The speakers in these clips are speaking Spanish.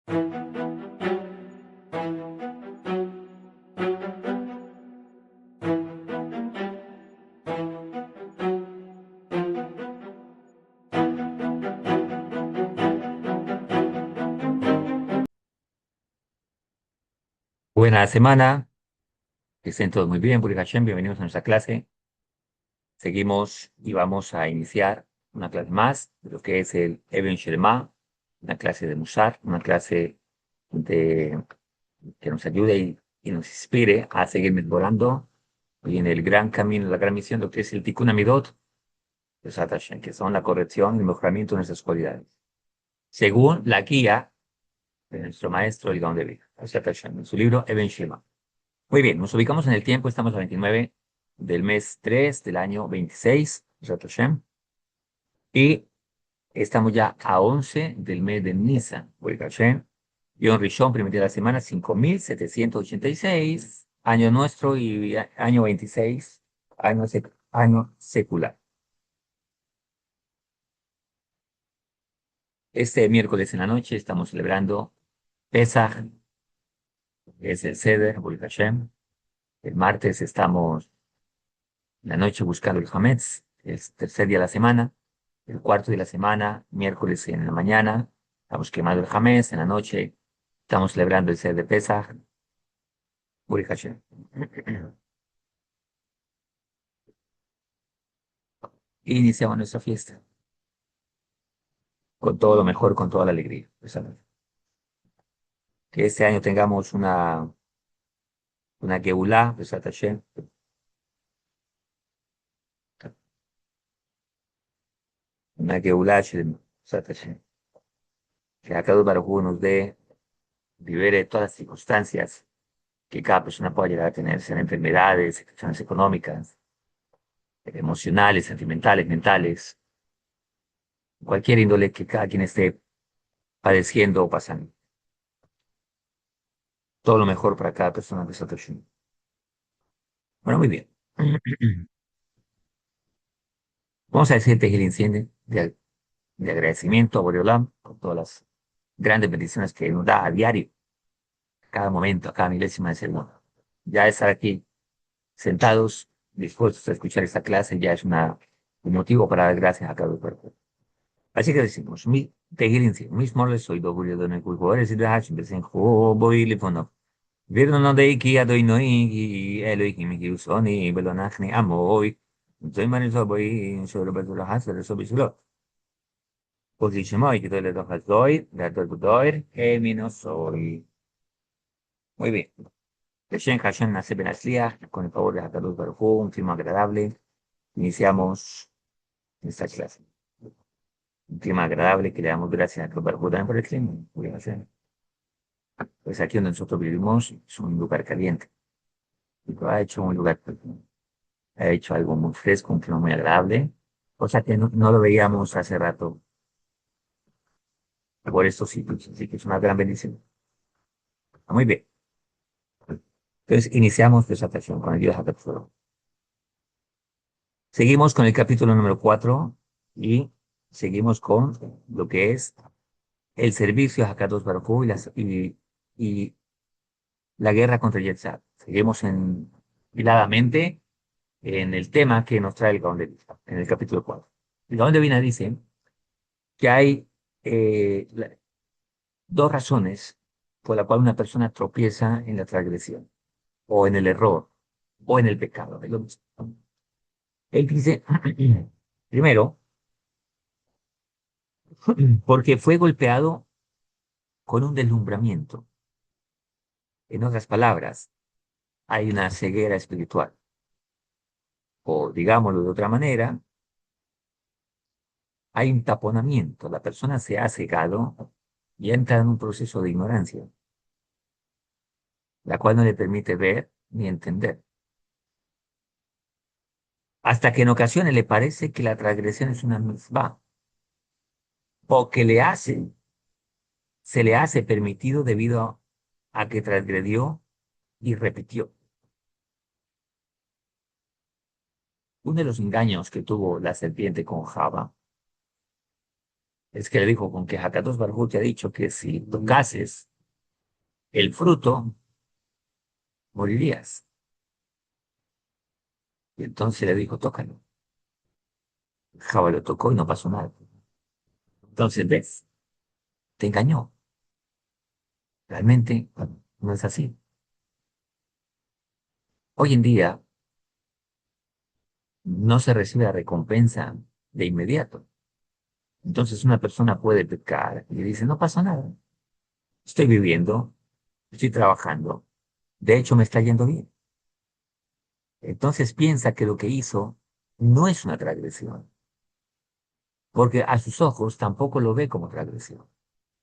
Buena semana, que estén todos muy bien, Baruch Hashem, bienvenidos a nuestra clase. Seguimos y vamos a iniciar una clase más de lo que es el Even Shelema, una clase de Musar, una clase de, que nos ayude y nos inspire a seguir mejorando y en el gran camino, la gran misión de lo que es el Tikkun Amidot, Besat Hashem, que son la corrección y el mejoramiento de nuestras cualidades, según la guía de nuestro maestro, el Gaon de Vilna, Besat Hashem, en su libro Even Shelema. Muy bien, nos ubicamos en el tiempo, estamos a 29 del mes 3 del año 26, Zat Hashem, y estamos ya a 11 del mes de Nisan, Baruch Hashem, Yom Rishon, primer día de la semana, 5786, año nuestro y año 26, año secular. Este miércoles en la noche estamos celebrando Pesach, que es el Seder, Baruch Hashem. El martes estamos en la noche buscando el Hametz, el tercer día de la semana. El cuarto de la semana, miércoles en la mañana, estamos quemando el Jamés, en la noche estamos celebrando el Seder de Pesach, Baruch Hashem. Y iniciamos nuestra fiesta con todo lo mejor, con toda la alegría. Que este año tengamos una Geulah, Besat Hashem, una Geulah Shelem, Besat Hashem. Que Akadosh Baruj Hu nos dé, libere todas las circunstancias que cada persona pueda llegar a tener, sean enfermedades, situaciones económicas, emocionales, sentimentales, mentales, cualquier índole que cada quien esté padeciendo o pasando. Todo lo mejor para cada persona de Satoshi. Bueno, muy bien. Vamos a decir Tehillim Incendio de agradecimiento a Boreolam por todas las grandes bendiciones que nos da a diario, a cada momento, a cada milésima de segundo. Ya estar aquí sentados, dispuestos a escuchar esta clase, ya es un motivo para dar gracias a cada cuerpo. Así que decimos, mi Tehillim Incendio, mis moles soy doburio de Nekulgores y de Hashim, Besenjo, Boilifono. Virno no de iki adoi no iki Elohim ki usoni belonachni amoy. Soy manizo boy solo betulo hasel so bisulo. Porque shimoy que le doy doy, le doy no soy. Muy bien. Hashem Hashem nace Ben Asliach, con el favor de Hakadosh Baruj Hu, un clima agradable. Iniciamos esta clase. Un clima agradable que le damos gracias a Hakadosh Baruj Hu también por el clima. Muy bien. Pues aquí donde nosotros vivimos es un lugar caliente. Y lo ha hecho un lugar ha hecho algo muy fresco, un clima muy agradable, cosa que no lo veíamos hace rato por estos sitios, así que es una gran bendición. Muy bien, entonces iniciamos esta sesión con el Dios Hakatfuro. Seguimos con el capítulo número 4 y seguimos con lo que es el servicio a Hakadosh Baruj Hu y la guerra contra Yetzirah. Seguimos hiladamente en el tema que nos trae el Gaón de Vilna, en el capítulo 4. El Gaón de Vilna dice que hay eh, dos razones por la cual una persona tropieza en la transgresión, o en el error, o en el pecado. Es lo mismo. Él dice, primero, porque fue golpeado con un deslumbramiento. En otras palabras, hay una ceguera espiritual. O digámoslo de otra manera, hay un taponamiento. La persona se ha cegado y entra en un proceso de ignorancia, la cual no le permite ver ni entender. Hasta que en ocasiones le parece que la transgresión es una mitzvah, o que se le hace permitido debido a que transgredió y repitió. Uno de los engaños que tuvo la serpiente con Java Es que le dijo, con que Hakadosh Baruj Hu te ha dicho que si tocases el fruto, morirías. Y entonces le dijo, tócalo. Java lo tocó y no pasó nada. Entonces, ¿ves? Te engañó. Realmente no es así. Hoy en día no se recibe la recompensa de inmediato. Entonces una persona puede pecar y dice, no pasa nada. Estoy viviendo, estoy trabajando. De hecho, me está yendo bien. Entonces piensa que lo que hizo no es una transgresión, porque a sus ojos tampoco lo ve como transgresión,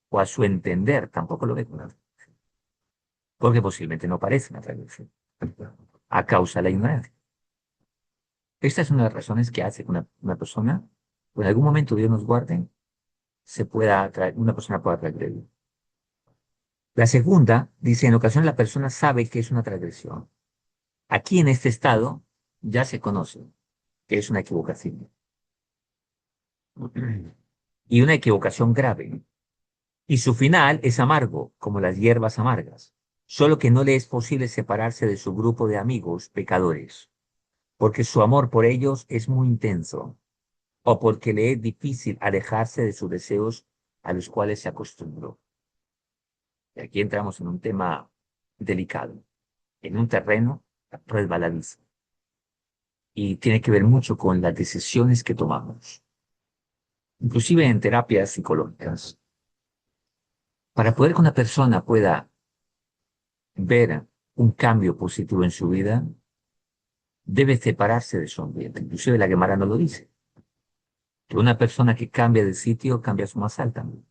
o a su entender tampoco lo ve como una transgresión, porque posiblemente no parece una transgresión, a causa de la ignorancia. Esta es una de las razones que hace que una persona, o en algún momento Dios nos guarde, una persona pueda transgredir. La segunda dice, en ocasiones la persona sabe que es una transgresión. Aquí en este estado ya se conoce que es una equivocación. Y una equivocación grave. Y su final es amargo, como las hierbas amargas, solo que no le es posible separarse de su grupo de amigos pecadores, porque su amor por ellos es muy intenso, o porque le es difícil alejarse de sus deseos a los cuales se acostumbró. Y aquí entramos en un tema delicado, en un terreno resbaladizo, y tiene que ver mucho con las decisiones que tomamos, inclusive en terapias psicológicas. Para poder que una persona pueda ver un cambio positivo en su vida, debe separarse de su ambiente. Inclusive la Gemara no lo dice. Que una persona que cambia de sitio cambia su masal también.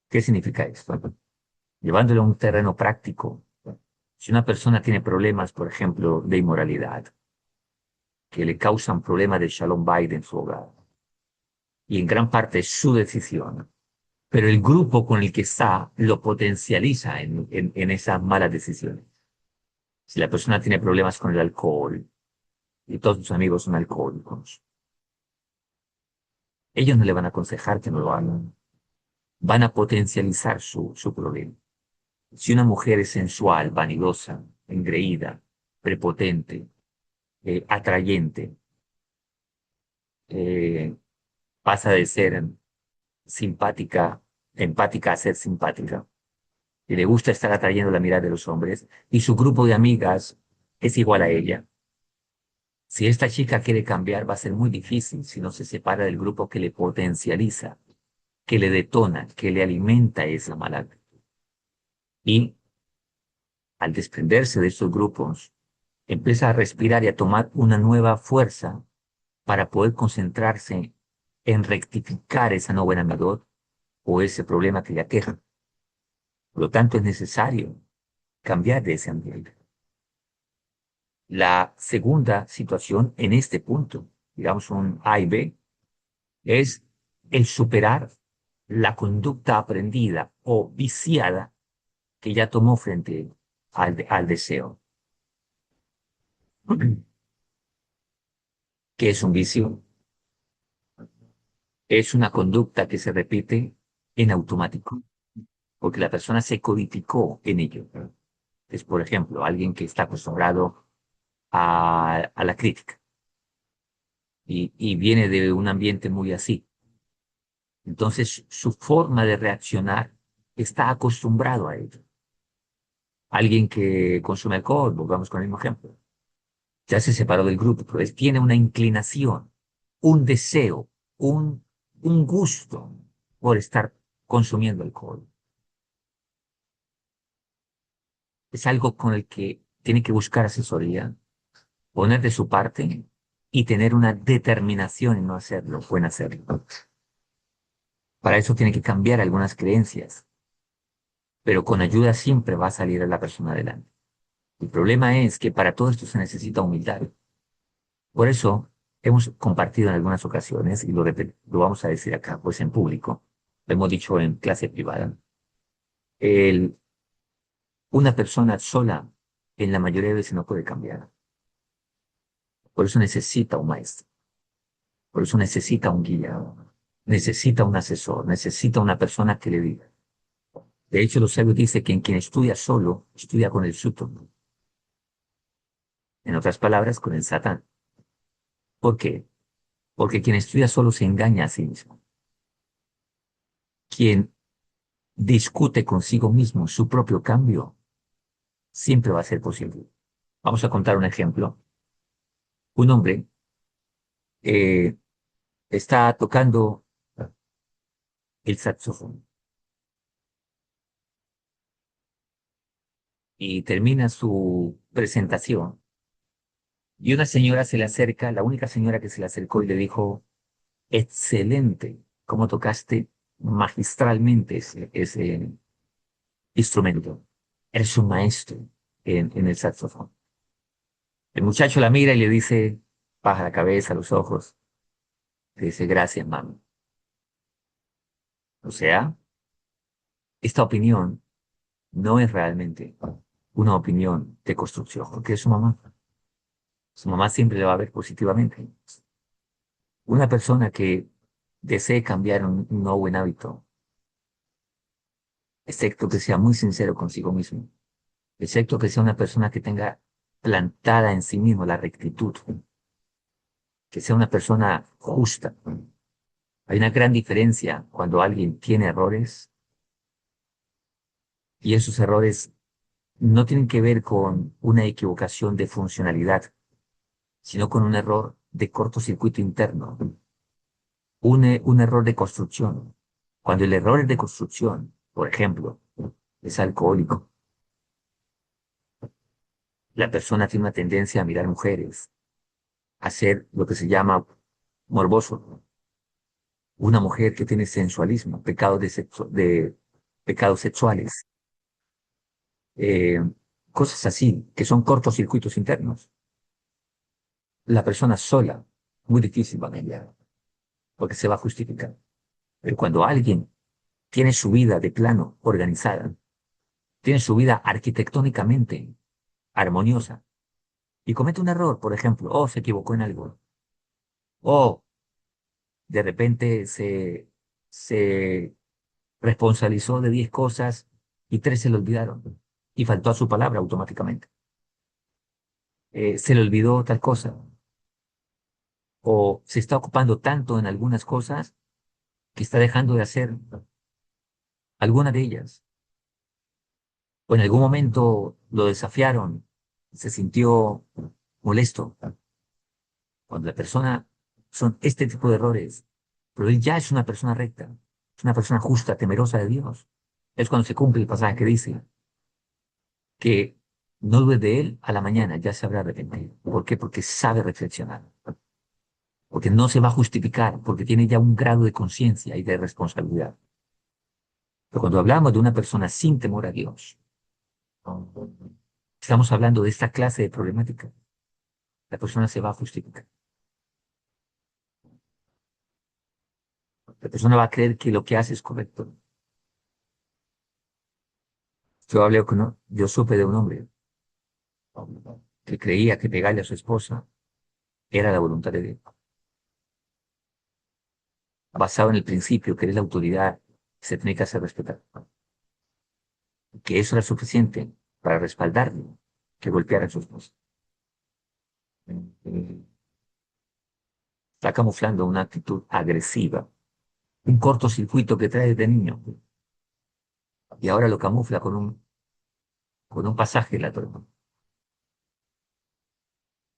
¿Qué significa esto? Llevándolo a un terreno práctico. Si una persona tiene problemas, por ejemplo, de inmoralidad, que le causan problemas de Shalom Bait en su hogar, y en gran parte es su decisión, pero el grupo con el que está lo potencializa en esas malas decisiones. Si la persona tiene problemas con el alcohol, y todos sus amigos son alcohólicos, ellos no le van a aconsejar que no lo hagan, van a potencializar su problema. Si una mujer es sensual, vanidosa, engreída, prepotente, atrayente, eh, pasa de ser simpática, empática a ser simpática, y le gusta estar atrayendo la mirada de los hombres, y su grupo de amigas es igual a ella. Si esta chica quiere cambiar, va a ser muy difícil si no se separa del grupo que le potencializa, que le detona, que le alimenta esa mala actitud. Y al desprenderse de estos grupos, empieza a respirar y a tomar una nueva fuerza para poder concentrarse en rectificar esa no buena amistad o ese problema que le aqueja. Por lo tanto, es necesario cambiar de ese ambiente. La segunda situación en este punto, digamos un A y B, es el superar la conducta aprendida o viciada que ya tomó frente al deseo. ¿Qué es un vicio? Es una conducta que se repite en automático, porque la persona se codificó en ello. Es, por ejemplo, alguien que está acostumbrado a la crítica y viene de un ambiente muy así. Entonces, su forma de reaccionar está acostumbrado a ello. Alguien que consume alcohol, volvamos con el mismo ejemplo, ya se separó del grupo, pero él tiene una inclinación, un deseo, un, un gusto por estar consumiendo alcohol. Es algo con el que tiene que buscar asesoría, poner de su parte y tener una determinación en no hacerlo o en hacerlo. Para eso tiene que cambiar algunas creencias, pero con ayuda siempre va a salir a la persona adelante. El problema es que para todo esto se necesita humildad. Por eso hemos compartido en algunas ocasiones, y lo vamos a decir acá, pues en público, lo hemos dicho en clase privada, el, una persona sola en la mayoría de veces no puede cambiar. Por eso necesita un maestro, por eso necesita un guía. necesita un asesor, necesita una persona que le diga. De hecho, los sabios dicen que quien estudia solo, estudia con el suto. En otras palabras, con el Satán. ¿Por qué? Porque quien estudia solo se engaña a sí mismo. Quien discute consigo mismo su propio cambio, siempre va a ser posible. Vamos a contar un ejemplo. Un hombre eh, está tocando el saxofón y termina su presentación y una señora se le acerca, la única señora que se le acercó y le dijo, excelente, cómo tocaste magistralmente ese instrumento. Eres un maestro en el saxofón. El muchacho la mira y le dice, baja la cabeza, los ojos, le dice, gracias, mami. O sea, esta opinión no es realmente una opinión de construcción, porque es su mamá. Su mamá siempre le va a ver positivamente. Una persona que desee cambiar un no buen hábito, excepto que sea muy sincero consigo mismo, excepto que sea una persona que tenga plantada en sí mismo la rectitud, que sea una persona justa. Hay una gran diferencia cuando alguien tiene errores y esos errores no tienen que ver con una equivocación de funcionalidad, sino con un error de cortocircuito interno, un error de construcción. Cuando el error es de construcción, por ejemplo, es alcohólico, la persona tiene una tendencia a mirar mujeres, a ser lo que se llama morboso. Una mujer que tiene sensualismo, pecados sexuales, eh, cosas así, que son cortocircuitos internos. La persona sola, muy difícil va a cambiar, porque se va a justificar. Pero cuando alguien tiene su vida de plano organizada, tiene su vida arquitectónicamente armoniosa, y comete un error, por ejemplo, o se equivocó en algo, o de repente se responsabilizó de 10 cosas y 3 se le olvidaron, y faltó a su palabra automáticamente. Se le olvidó tal cosa, o se está ocupando tanto en algunas cosas que está dejando de hacer alguna de ellas. O en algún momento lo desafiaron, se sintió molesto. Cuando la persona son este tipo de errores, pero él ya es una persona recta, es una persona justa, temerosa de Dios. Es cuando se cumple el pasaje que dice que no dude de él a la mañana, ya se habrá arrepentido. ¿Por qué? Porque sabe reflexionar, porque no se va a justificar, porque tiene ya un grado de conciencia y de responsabilidad. Pero cuando hablamos de una persona sin temor a Dios, estamos hablando de esta clase de problemática. La persona se va a justificar. La persona va a creer que lo que hace es correcto. Yo supe de un hombre que creía que pegarle a su esposa era la voluntad de Dios, basado en el principio que él es la autoridad, se tiene que hacer respetar, que eso era suficiente para respaldarle que golpeara a su esposa. Está camuflando una actitud agresiva, un cortocircuito que trae desde niño, y ahora lo camufla con un pasaje de la Torah.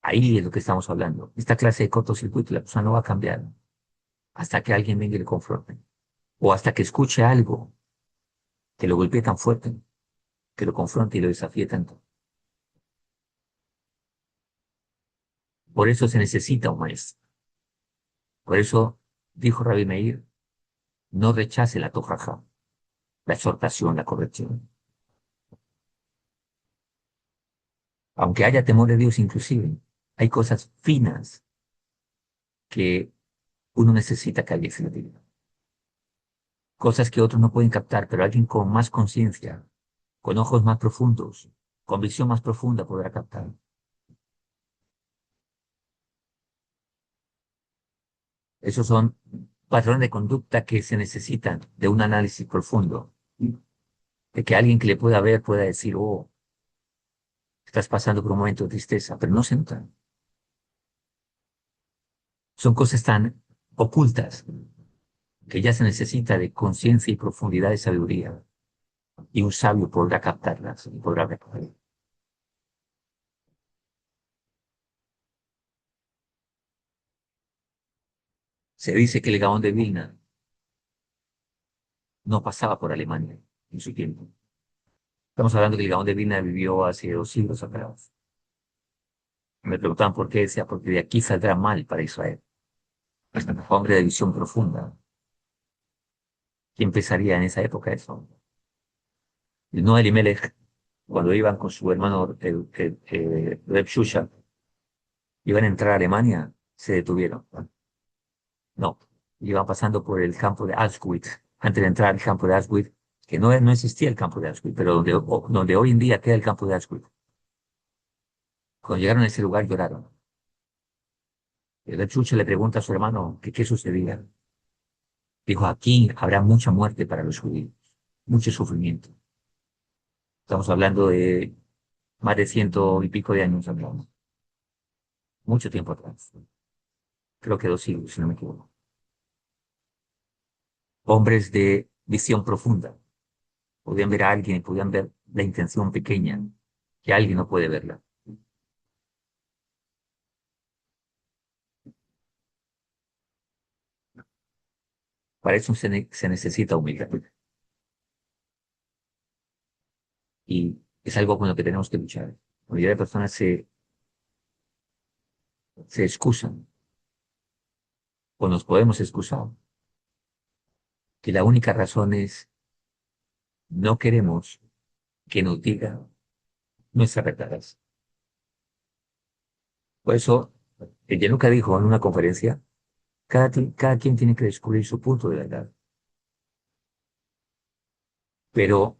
Ahí es lo que estamos hablando. Esta clase de cortocircuito la persona no va a cambiar hasta que alguien venga y le confronte, o hasta que escuche algo que lo golpee tan fuerte, que lo confronte y lo desafíe tanto. Por eso se necesita un maestro. Por eso dijo Rabbi Meir, no rechace la tojaja, la exhortación, la corrección. Aunque haya temor de Dios inclusive, hay cosas finas que uno necesita que alguien se le diga. Cosas que otros no pueden captar, pero alguien con más conciencia, con ojos más profundos, con visión más profunda podrá captar. Esos son patrones de conducta que se necesitan de un análisis profundo, de que alguien que le pueda ver pueda decir, oh, estás pasando por un momento de tristeza, pero no se notan. Son cosas tan ocultas que ya se necesita de conciencia y profundidad de sabiduría, y un sabio podrá captarlas y podrá recogerlas. Se dice que el Gaón de Vilna no pasaba por Alemania en su tiempo. Estamos hablando que el Gaón de Vilna vivió hace 2 siglos atrás. Me preguntaban por qué, decía, porque de aquí saldrá mal para Israel. Hombre de visión profunda. ¿Quién pensaría en esa época eso? No Elimelech, cuando iban con su hermano Reb Shusha, iban a entrar a Alemania, se detuvieron. No, iban pasando por el campo de Auschwitz. Antes de entrar al campo de Auschwitz, que no existía el campo de Auschwitz, pero donde hoy en día queda el campo de Auschwitz. Cuando llegaron a ese lugar lloraron. El Reb Shusha le pregunta a su hermano que qué sucedía. Dijo, aquí habrá mucha muerte para los judíos, mucho sufrimiento. Estamos hablando de más de 100 y pico de años atrás, mucho tiempo atrás. Creo que 2 siglos, si no me equivoco. Hombres de visión profunda. Podían ver a alguien y podían ver la intención pequeña, que alguien no puede verla. Para eso se necesita humildad. Y es algo con lo que tenemos que luchar. La mayoría de personas se excusan, o nos podemos excusar, que la única razón es no queremos que nos diga nuestras verdades. Por eso, el Yenuka dijo en una conferencia, cada quien tiene que descubrir su punto de verdad, pero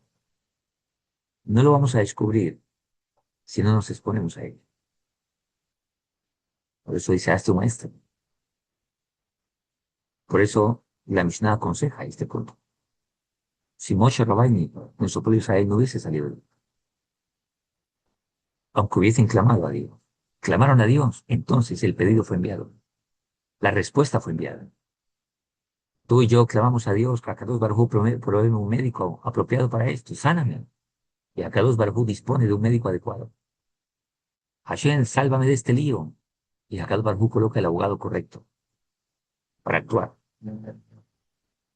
no lo vamos a descubrir si no nos exponemos a ello. Por eso dice, hazte un maestro. Por eso la Mishnah aconseja este punto. Si Moshe Rabbeinu, nuestro pueblo Israel, no hubiese salido, aunque hubiesen clamado a Dios, clamaron a Dios, entonces el pedido fue enviado, la respuesta fue enviada. Tú y yo clamamos a Dios, que Akadosh Baruj Hu provee un médico apropiado para esto, sáname. Y Akadosh Baruj Hu dispone de un médico adecuado. Hashem, sálvame de este lío. Y Akadosh Baruj Hu coloca el abogado correcto para actuar.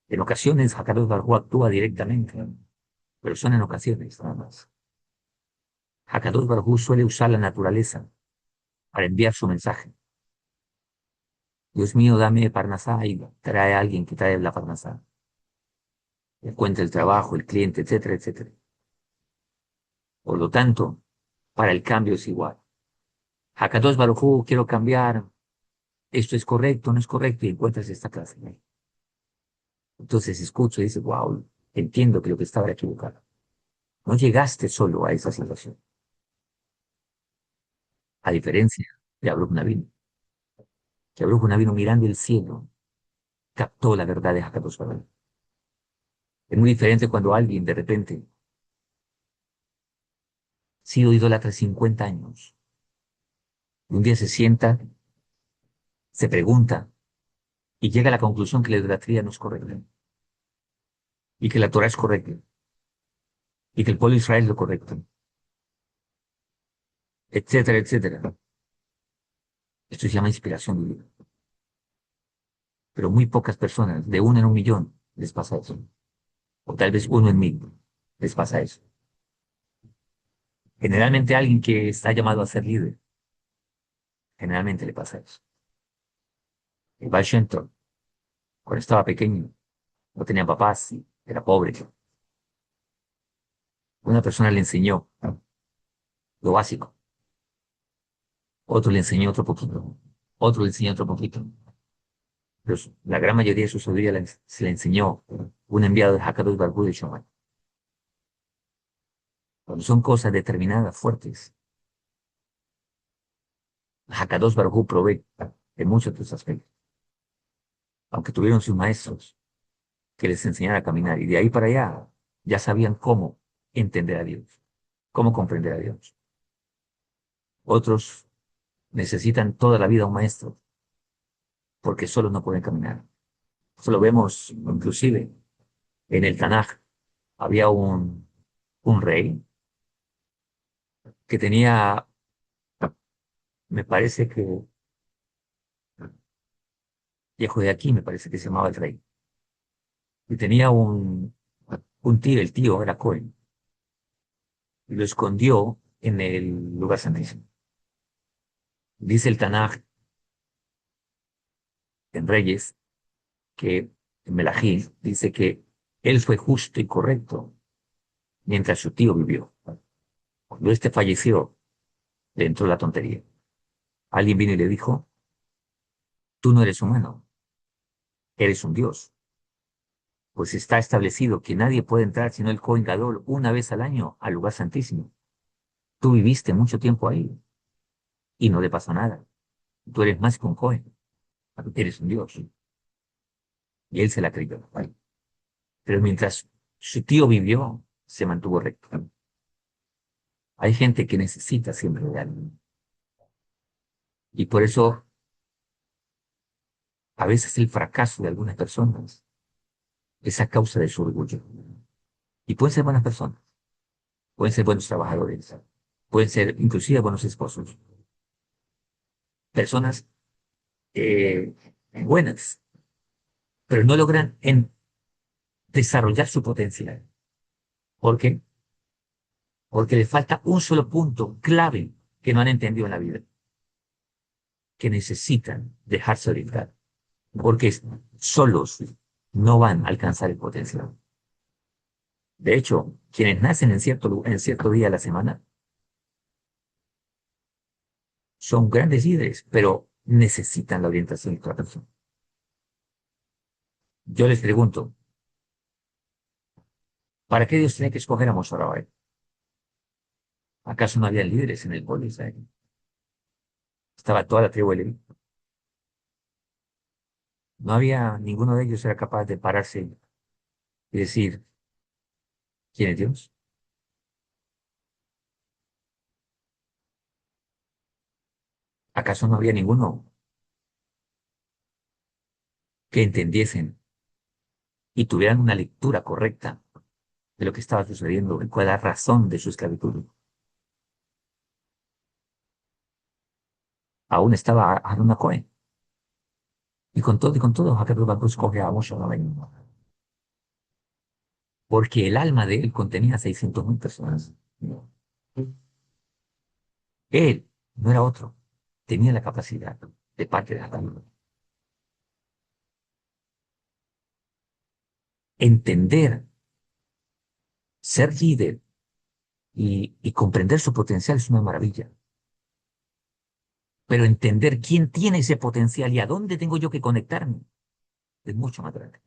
En ocasiones, Akadosh Baruj Hu actúa directamente, pero son en ocasiones nada más. Akadosh Baruj Hu suele usar la naturaleza para enviar su mensaje. Dios mío, dame parnasá, y trae a alguien que trae la parnasá. Encuentra el trabajo, el cliente, etcétera, etcétera. Por lo tanto, para el cambio es igual. Hakadosh Baruj Hu, quiero cambiar, esto es correcto, no es correcto, y encuentras esta clase. Entonces escucho y dices, wow, entiendo que lo que estaba era equivocado. No llegaste solo a esa situación, a diferencia de Abraham Navino, que Abraham Navino mirando el cielo captó la verdad de Hakadosh Baruj Hu. Es muy diferente cuando alguien de repente ha sido idólatra 50 años, y un día se sienta, se pregunta y llega a la conclusión que la idolatría no es correcta, y que la Torah es correcta, y que el pueblo de Israel es lo correcto, etcétera, etcétera. Esto se llama inspiración divina. Pero muy pocas personas, de 1 en 1 millón, les pasa eso. O tal vez 1 en 1000, les pasa eso. Generalmente alguien que está llamado a ser líder, generalmente le pasa eso. El Baal Shem Tov, cuando estaba pequeño, no tenía papás, era pobre. Una persona le enseñó lo básico, otro le enseñó otro poquito, otro le enseñó otro poquito. Pero la gran mayoría de su sabiduría se le enseñó un enviado de Hakadosh Baruj Hu de Shomai. Cuando son cosas determinadas, fuertes, Hakadosh Baruj Hu provee en muchos de sus aspectos. aunque tuvieron sus maestros que les enseñaran a caminar. Y de ahí para allá ya sabían cómo entender a Dios, cómo comprender a Dios. Otros necesitan toda la vida un maestro porque solo no pueden caminar. Eso lo vemos inclusive en el Tanaj. Había un rey que tenía, me parece que, aquí me parece que se llamaba el rey, y tenía un tío, el tío era Cohen, y lo escondió en el lugar santísimo. Dice el Tanaj en Reyes que en Melahí dice que él fue justo y correcto mientras su tío vivió. Cuando este falleció, le entró la tontería. Alguien vino y le dijo, tú no eres humano, eres un dios. Pues está establecido que nadie puede entrar sino el Cohen Gadol una vez al año al lugar santísimo. Tú viviste mucho tiempo ahí y no le pasó nada. Tú eres más que un Cohen, eres un dios. Y él se la creyó. Pero mientras su tío vivió, se mantuvo recto. Hay gente que necesita siempre de alguien. Y por eso, a veces el fracaso de algunas personas es a causa de su orgullo. Y pueden ser buenas personas, pueden ser buenos trabajadores, pueden ser inclusive buenos esposos, personas eh, buenas, pero no logran desarrollar su potencial. ¿Por qué? Porque les falta un solo punto clave que no han entendido en la vida, que necesitan dejarse orientar, porque solos no van a alcanzar el potencial. De hecho, quienes nacen en cierto día de la semana son grandes líderes, pero necesitan la orientación de otra persona. Yo les pregunto, ¿para qué Dios tiene que escoger a Moshe Rabbeinu? ¿Acaso no había líderes en el pueblo de Israel? Estaba toda la tribu de Leví. No había, ninguno de ellos era capaz de pararse y decir, ¿quién es Dios? ¿Acaso no había ninguno que entendiesen y tuvieran una lectura correcta de lo que estaba sucediendo y cuál era la razón de su esclavitud? Aún estaba Haruna Cohen. Y con todo, Jacob Baruch escoge a Moshe Rabbeinu. Porque el alma de él contenía 600.000 personas. Él no era otro. Tenía la capacidad de parte de Jacob. Entender, ser líder y comprender su potencial es una maravilla. Pero entender quién tiene ese potencial y a dónde tengo yo que conectarme es mucho más grande.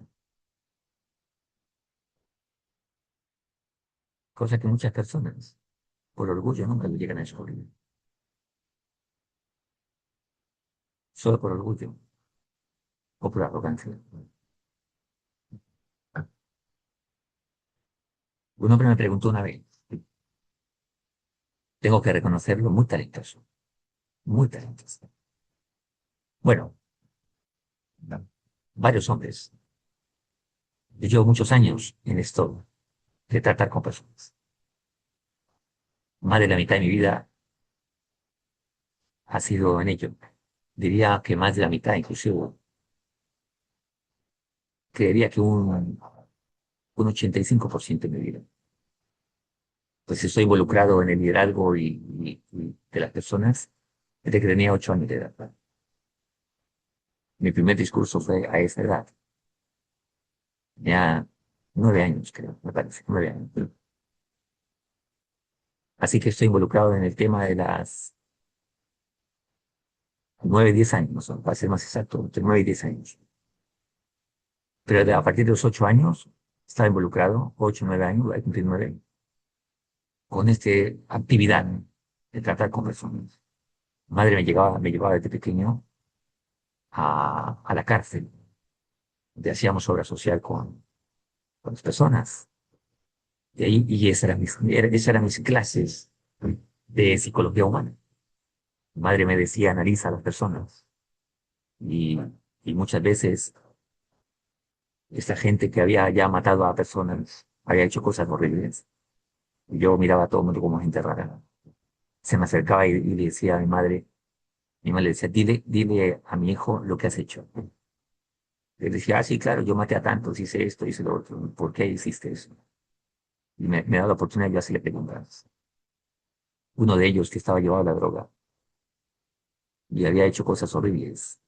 Cosa que muchas personas, por orgullo, nunca lo llegan a descubrir. Solo por orgullo o por arrogancia. Un hombre me preguntó una vez, tengo que reconocerlo, muy talentoso, muy talentoso. Bueno, varios hombres. Yo llevo muchos años en esto de tratar con personas. Más de la mitad de mi vida ha sido en ello. Diría que más de la mitad, inclusive, creería que un 85% de mi vida. Pues estoy involucrado en el liderazgo y de las personas desde que tenía 8 años de edad. Mi primer discurso fue a esa edad, ya 9 años, creo, me parece, 9 años. Así que estoy involucrado en el tema de las 9, 10 años, no sé, para ser más exacto, entre 9 y 10 años. Pero a partir de los 8 años estaba involucrado, 8, 9 años, voy a cumplir 9, con esta actividad de tratar con personas. Mi madre me llevaba desde pequeño a la cárcel donde hacíamos obra social con las personas. Y esas eran mis clases de psicología humana. Mi madre me decía, analiza a las personas. Y, y muchas veces esta gente que había ya matado a personas había hecho cosas horribles. Y yo miraba a todo el mundo como gente rara. Se me acercaba y le decía a mi madre le decía, dile a mi hijo lo que has hecho. Le decía, sí, claro, yo maté a tantos, hice esto, hice lo otro. ¿Por qué hiciste eso? Y me da la oportunidad de yo hacerle preguntas. Uno de ellos que estaba llevado a la droga y había hecho cosas horribles.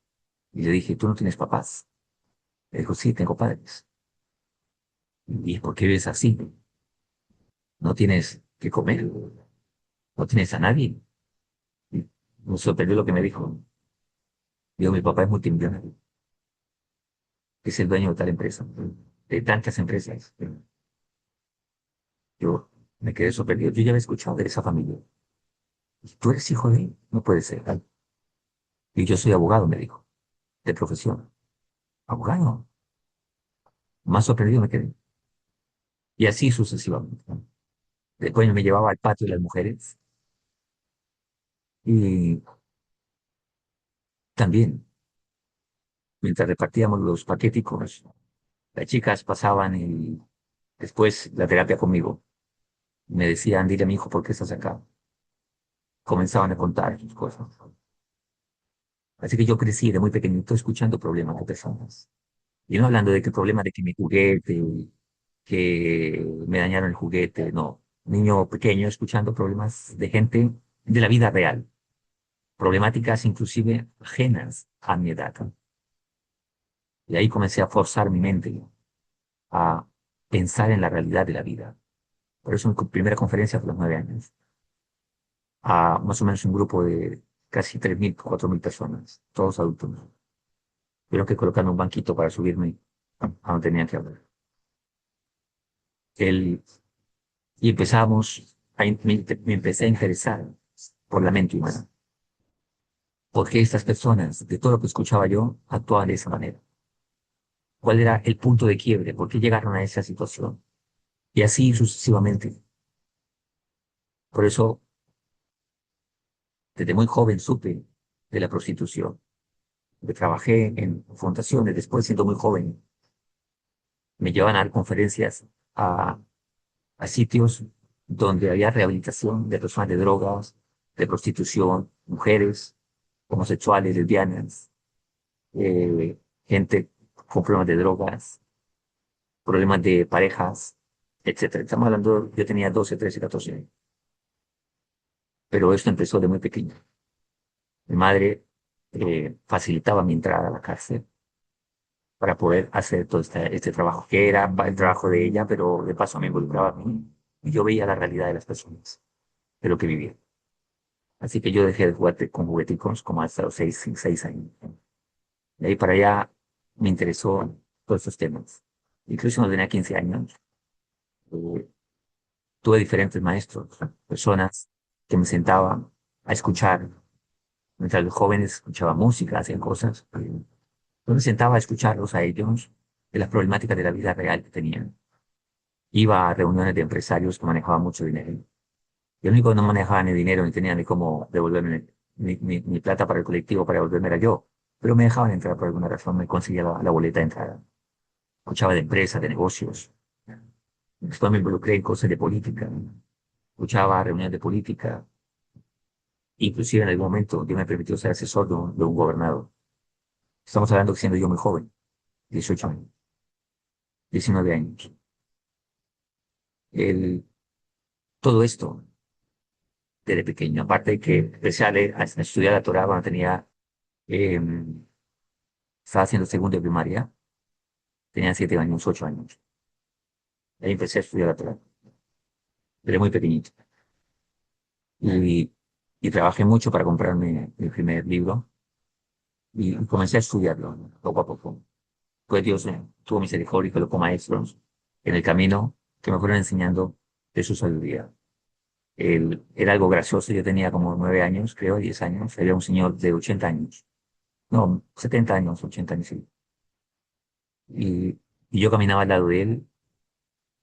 Y le dije, ¿tú no tienes papás? Le dijo, sí, tengo padres. ¿Y por qué vives así? No tienes que comer, no tienes a nadie. Y me sorprendió lo que me dijo. Digo, mi papá es multimillonario, es el dueño de tal empresa, de tantas empresas. Yo me quedé sorprendido. Yo ya había escuchado de esa familia. ¿Tú eres hijo de él? No puede ser. Y yo soy abogado, me dijo, de profesión. Abogado. Más sorprendido me quedé. Y así sucesivamente. Después me llevaba al patio de las mujeres y también, mientras repartíamos los paquéticos, las chicas pasaban y después la terapia conmigo. Me decían, dile a mi hijo, ¿por qué estás acá? Comenzaban a contar sus cosas. Así que yo crecí de muy pequeñito escuchando problemas de personas. Y no hablando de que problemas de que mi juguete, que me dañaron el juguete, no. Niño pequeño escuchando problemas de gente de la vida real, problemáticas inclusive ajenas a mi edad. Y ahí comencé a forzar mi mente a pensar en la realidad de la vida. Por eso mi primera conferencia fue a los 9 años, a más o menos un grupo de casi 3.000, 4.000 personas, todos adultos. Tuvieron que colocarme un banquito para subirme a donde tenían que hablar. El, y empezamos, me empecé a interesar por la mente humana. ¿Por qué estas personas, de todo lo que escuchaba yo, actuaban de esa manera? ¿Cuál era el punto de quiebre? ¿Por qué llegaron a esa situación? Y así sucesivamente. Por eso, desde muy joven supe de la prostitución. Trabajé en fundaciones, después siendo muy joven, me llevaban a dar conferencias a, a sitios donde había rehabilitación de personas de drogas, de prostitución, mujeres, homosexuales, lesbianas, gente con problemas de drogas, problemas de parejas, etcétera. Estamos hablando, yo tenía 12, 13, 14 años, pero esto empezó de muy pequeño. Mi madre facilitaba mi entrada a la cárcel para poder hacer todo este trabajo, que era el trabajo de ella, pero de paso me involucraba a mí y yo veía la realidad de las personas, de lo que vivían. Así que yo dejé de jugar con jugueticos como hasta los 6 años. De ahí para allá me interesó todos estos temas. Incluso cuando tenía 15 años, eh, tuve diferentes maestros, personas que me sentaban a escuchar. Mientras los jóvenes escuchaban música, hacían cosas, yo me sentaba a escucharlos a ellos de las problemáticas de la vida real que tenían. Iba a reuniones de empresarios que manejaban mucho dinero. Yo el único que no manejaba ni dinero ni tenía ni cómo devolverme ni plata para el colectivo para devolverme era yo. Pero me dejaban entrar por alguna razón, me conseguía la boleta de entrada. Escuchaba de empresas, de negocios. Después me involucré en cosas de política. Escuchaba reuniones de política. Inclusive en algún momento yo me permitió ser asesor de un gobernador. Estamos hablando que siendo yo muy joven, 18 años, 19 años. El, todo esto desde pequeño. Aparte de que empecé a estudiar la Torah cuando eh, estaba haciendo segundo de primaria, tenía 7 años, 8 años. Ahí empecé a estudiar la Torah, desde muy pequeñito. Y, y trabajé mucho para comprarme mi primer libro y comencé a estudiarlo poco a poco. Pues Dios tuvo misericordia y colocó maestros en el camino que me fueron enseñando de su sabiduría. Era algo gracioso, yo tenía como 9 años, creo, 10 años, había un señor de 80 años, no, 70 años, 80 años, sí. y, y yo caminaba al lado de él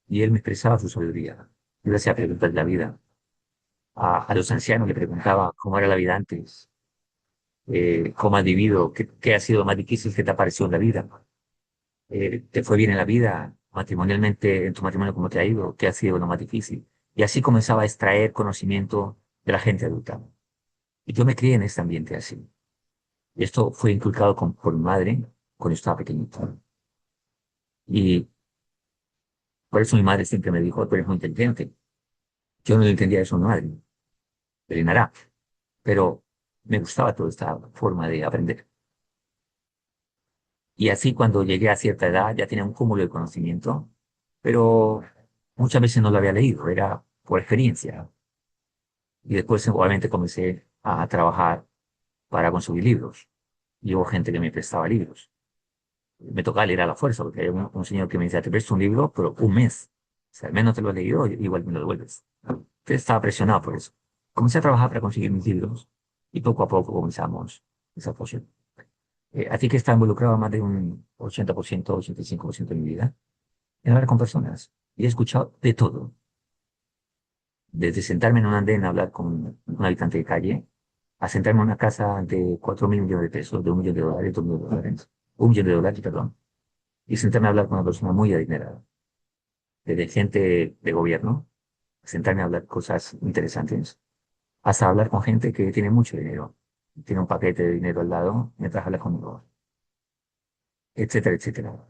y él me expresaba su sabiduría. Yo le hacía preguntas de la vida. A los ancianos le preguntaba cómo era la vida antes, cómo has vivido, qué ha sido lo más difícil que te ha parecido en la vida. ¿Te fue bien en la vida? Matrimonialmente, en tu matrimonio, ¿cómo te ha ido? ¿Qué ha sido lo más difícil? Y así comenzaba a extraer conocimiento de la gente adulta. Y yo me crié en este ambiente así. Y esto fue inculcado por mi madre cuando yo estaba pequeñito. Y por eso mi madre siempre me dijo, tú eres muy inteligente. Yo no le entendía eso a mi madre, pero nada. Pero me gustaba toda esta forma de aprender. Y así cuando llegué a cierta edad ya tenía un cúmulo de conocimiento, pero muchas veces no lo había leído, era por experiencia. Y después obviamente comencé a trabajar para conseguir libros. Y hubo gente que me prestaba libros. Me tocaba leer a la fuerza, porque hay un señor que me decía, te presto un libro, pero un mes. O sea, al menos te lo he leído, igual me lo devuelves. Entonces estaba presionado por eso. Comencé a trabajar para conseguir mis libros y poco a poco comenzamos esa posición. Así que está involucrado más de un 80%, 85% de mi vida en hablar con personas. Y he escuchado de todo. Desde sentarme en un andén a hablar con un habitante de calle, a sentarme en una casa de 4.000 millones de pesos, de 1 millón de dólares, 2 millones de dólares, 1 millón de dólares, perdón, y sentarme a hablar con una persona muy adinerada, desde gente de gobierno, sentarme a hablar cosas interesantes, hasta hablar con gente que tiene mucho dinero, tiene un paquete de dinero al lado mientras habla conmigo, etcétera, etcétera.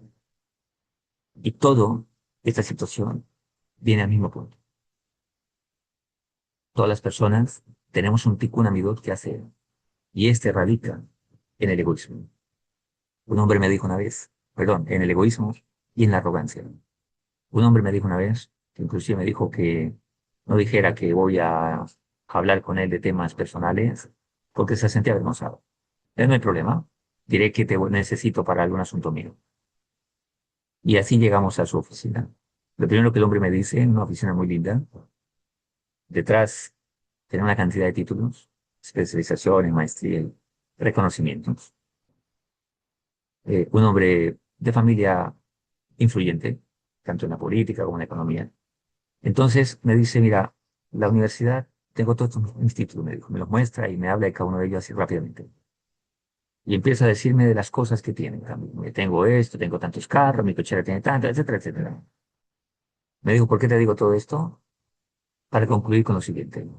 Y todo esta situación viene al mismo punto. Todas las personas tenemos un tikkun amidot que hacer, y este radica en el egoísmo. Un hombre me dijo una vez, perdón, en el egoísmo y en la arrogancia. Un hombre me dijo una vez, que inclusive me dijo que no dijera que voy a hablar con él de temas personales porque se sentía avergonzado. No hay problema, diré que te necesito para algún asunto mío. Y así llegamos a su oficina. Lo primero que el hombre me dice, en una oficina muy linda, detrás tiene una cantidad de títulos, especializaciones, maestría, reconocimientos. Un hombre de familia influyente, tanto en la política como en la economía. Entonces me dice, mira, la universidad, tengo todos mis títulos, me dijo, me los muestra y me habla de cada uno de ellos así rápidamente. Y empieza a decirme de las cosas que tienen también. Tengo esto, tengo tantos carros, mi cochera tiene tanto, etcétera, etcétera. Me dijo, ¿por qué te digo todo esto? Para concluir con lo siguiente.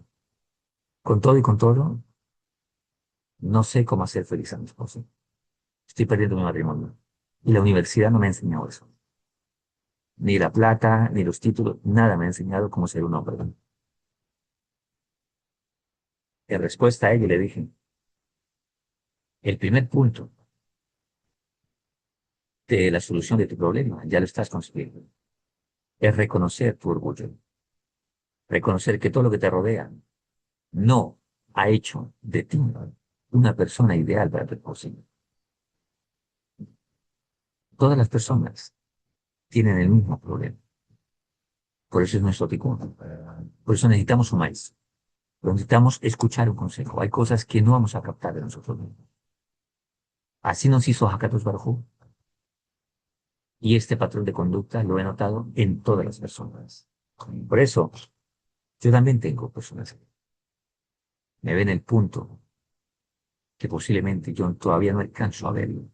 Con todo y con todo, no sé cómo hacer feliz a mi esposa. Estoy perdiendo mi matrimonio. Y la universidad no me ha enseñado eso. Ni la plata, ni los títulos, nada me ha enseñado cómo ser un hombre. En respuesta a ello le dije, el primer punto de la solución de tu problema, ya lo estás consiguiendo, es reconocer tu orgullo, reconocer que todo lo que te rodea no ha hecho de ti una persona ideal para tu esposa. Todas las personas tienen el mismo problema. Por eso es nuestro ticún. Por eso necesitamos un maestro. Necesitamos escuchar un consejo. Hay cosas que no vamos a captar de nosotros mismos. Así nos hizo Hakadosh Baruj Hu, y este patrón de conducta lo he notado en todas las personas. Por eso, yo también tengo personas que me ven el punto que posiblemente yo todavía no alcanzo a verlo.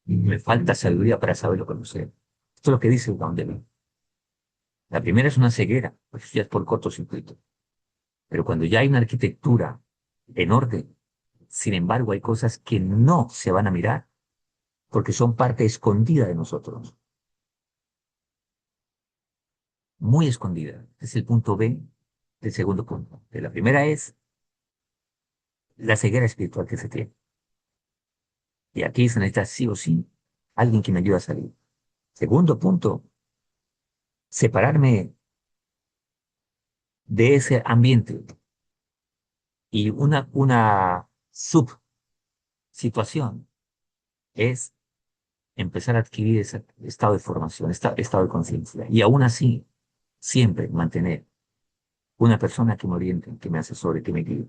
Y me falta sabiduría para saberlo conocer. Esto es lo que dice el Gaón de Vilna. La primera es una ceguera, pues ya es por cortocircuito. Pero cuando ya hay una arquitectura en orden, sin embargo, hay cosas que no se van a mirar porque son parte escondida de nosotros, muy escondida. Es el punto B del segundo punto. La primera es la ceguera espiritual que se tiene. Y aquí se necesita sí o sí alguien que me ayude a salir. Segundo punto, separarme de ese ambiente. Y una subsituación es empezar a adquirir ese estado de formación, estado de conciencia. Y aún así, siempre mantener una persona que me oriente, que me asesore, que me guíe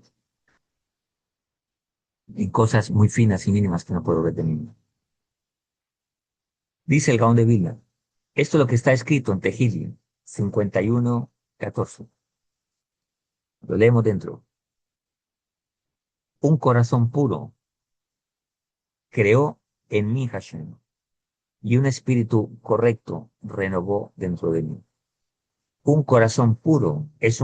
en cosas muy finas y mínimas que no puedo ver de mí. Dice el Gaón de Vilna. Esto es lo que está escrito en Tehilim 51:14. Lo leemos dentro. Un corazón puro creó en mí Hashem, y un espíritu correcto renovó dentro de mí. Un corazón puro es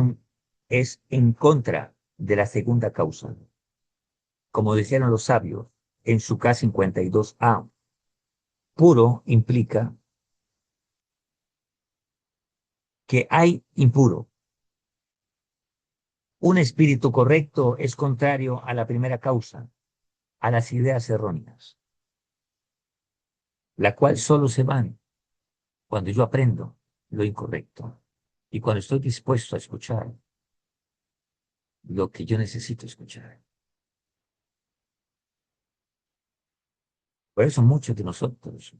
en contra de la segunda causa. Como dijeron los sabios en su K52A, puro implica que hay impuro. Un espíritu correcto es contrario a la primera causa, a las ideas erróneas, la cual solo se van cuando yo aprendo lo incorrecto y cuando estoy dispuesto a escuchar lo que yo necesito escuchar. Por eso muchos de nosotros,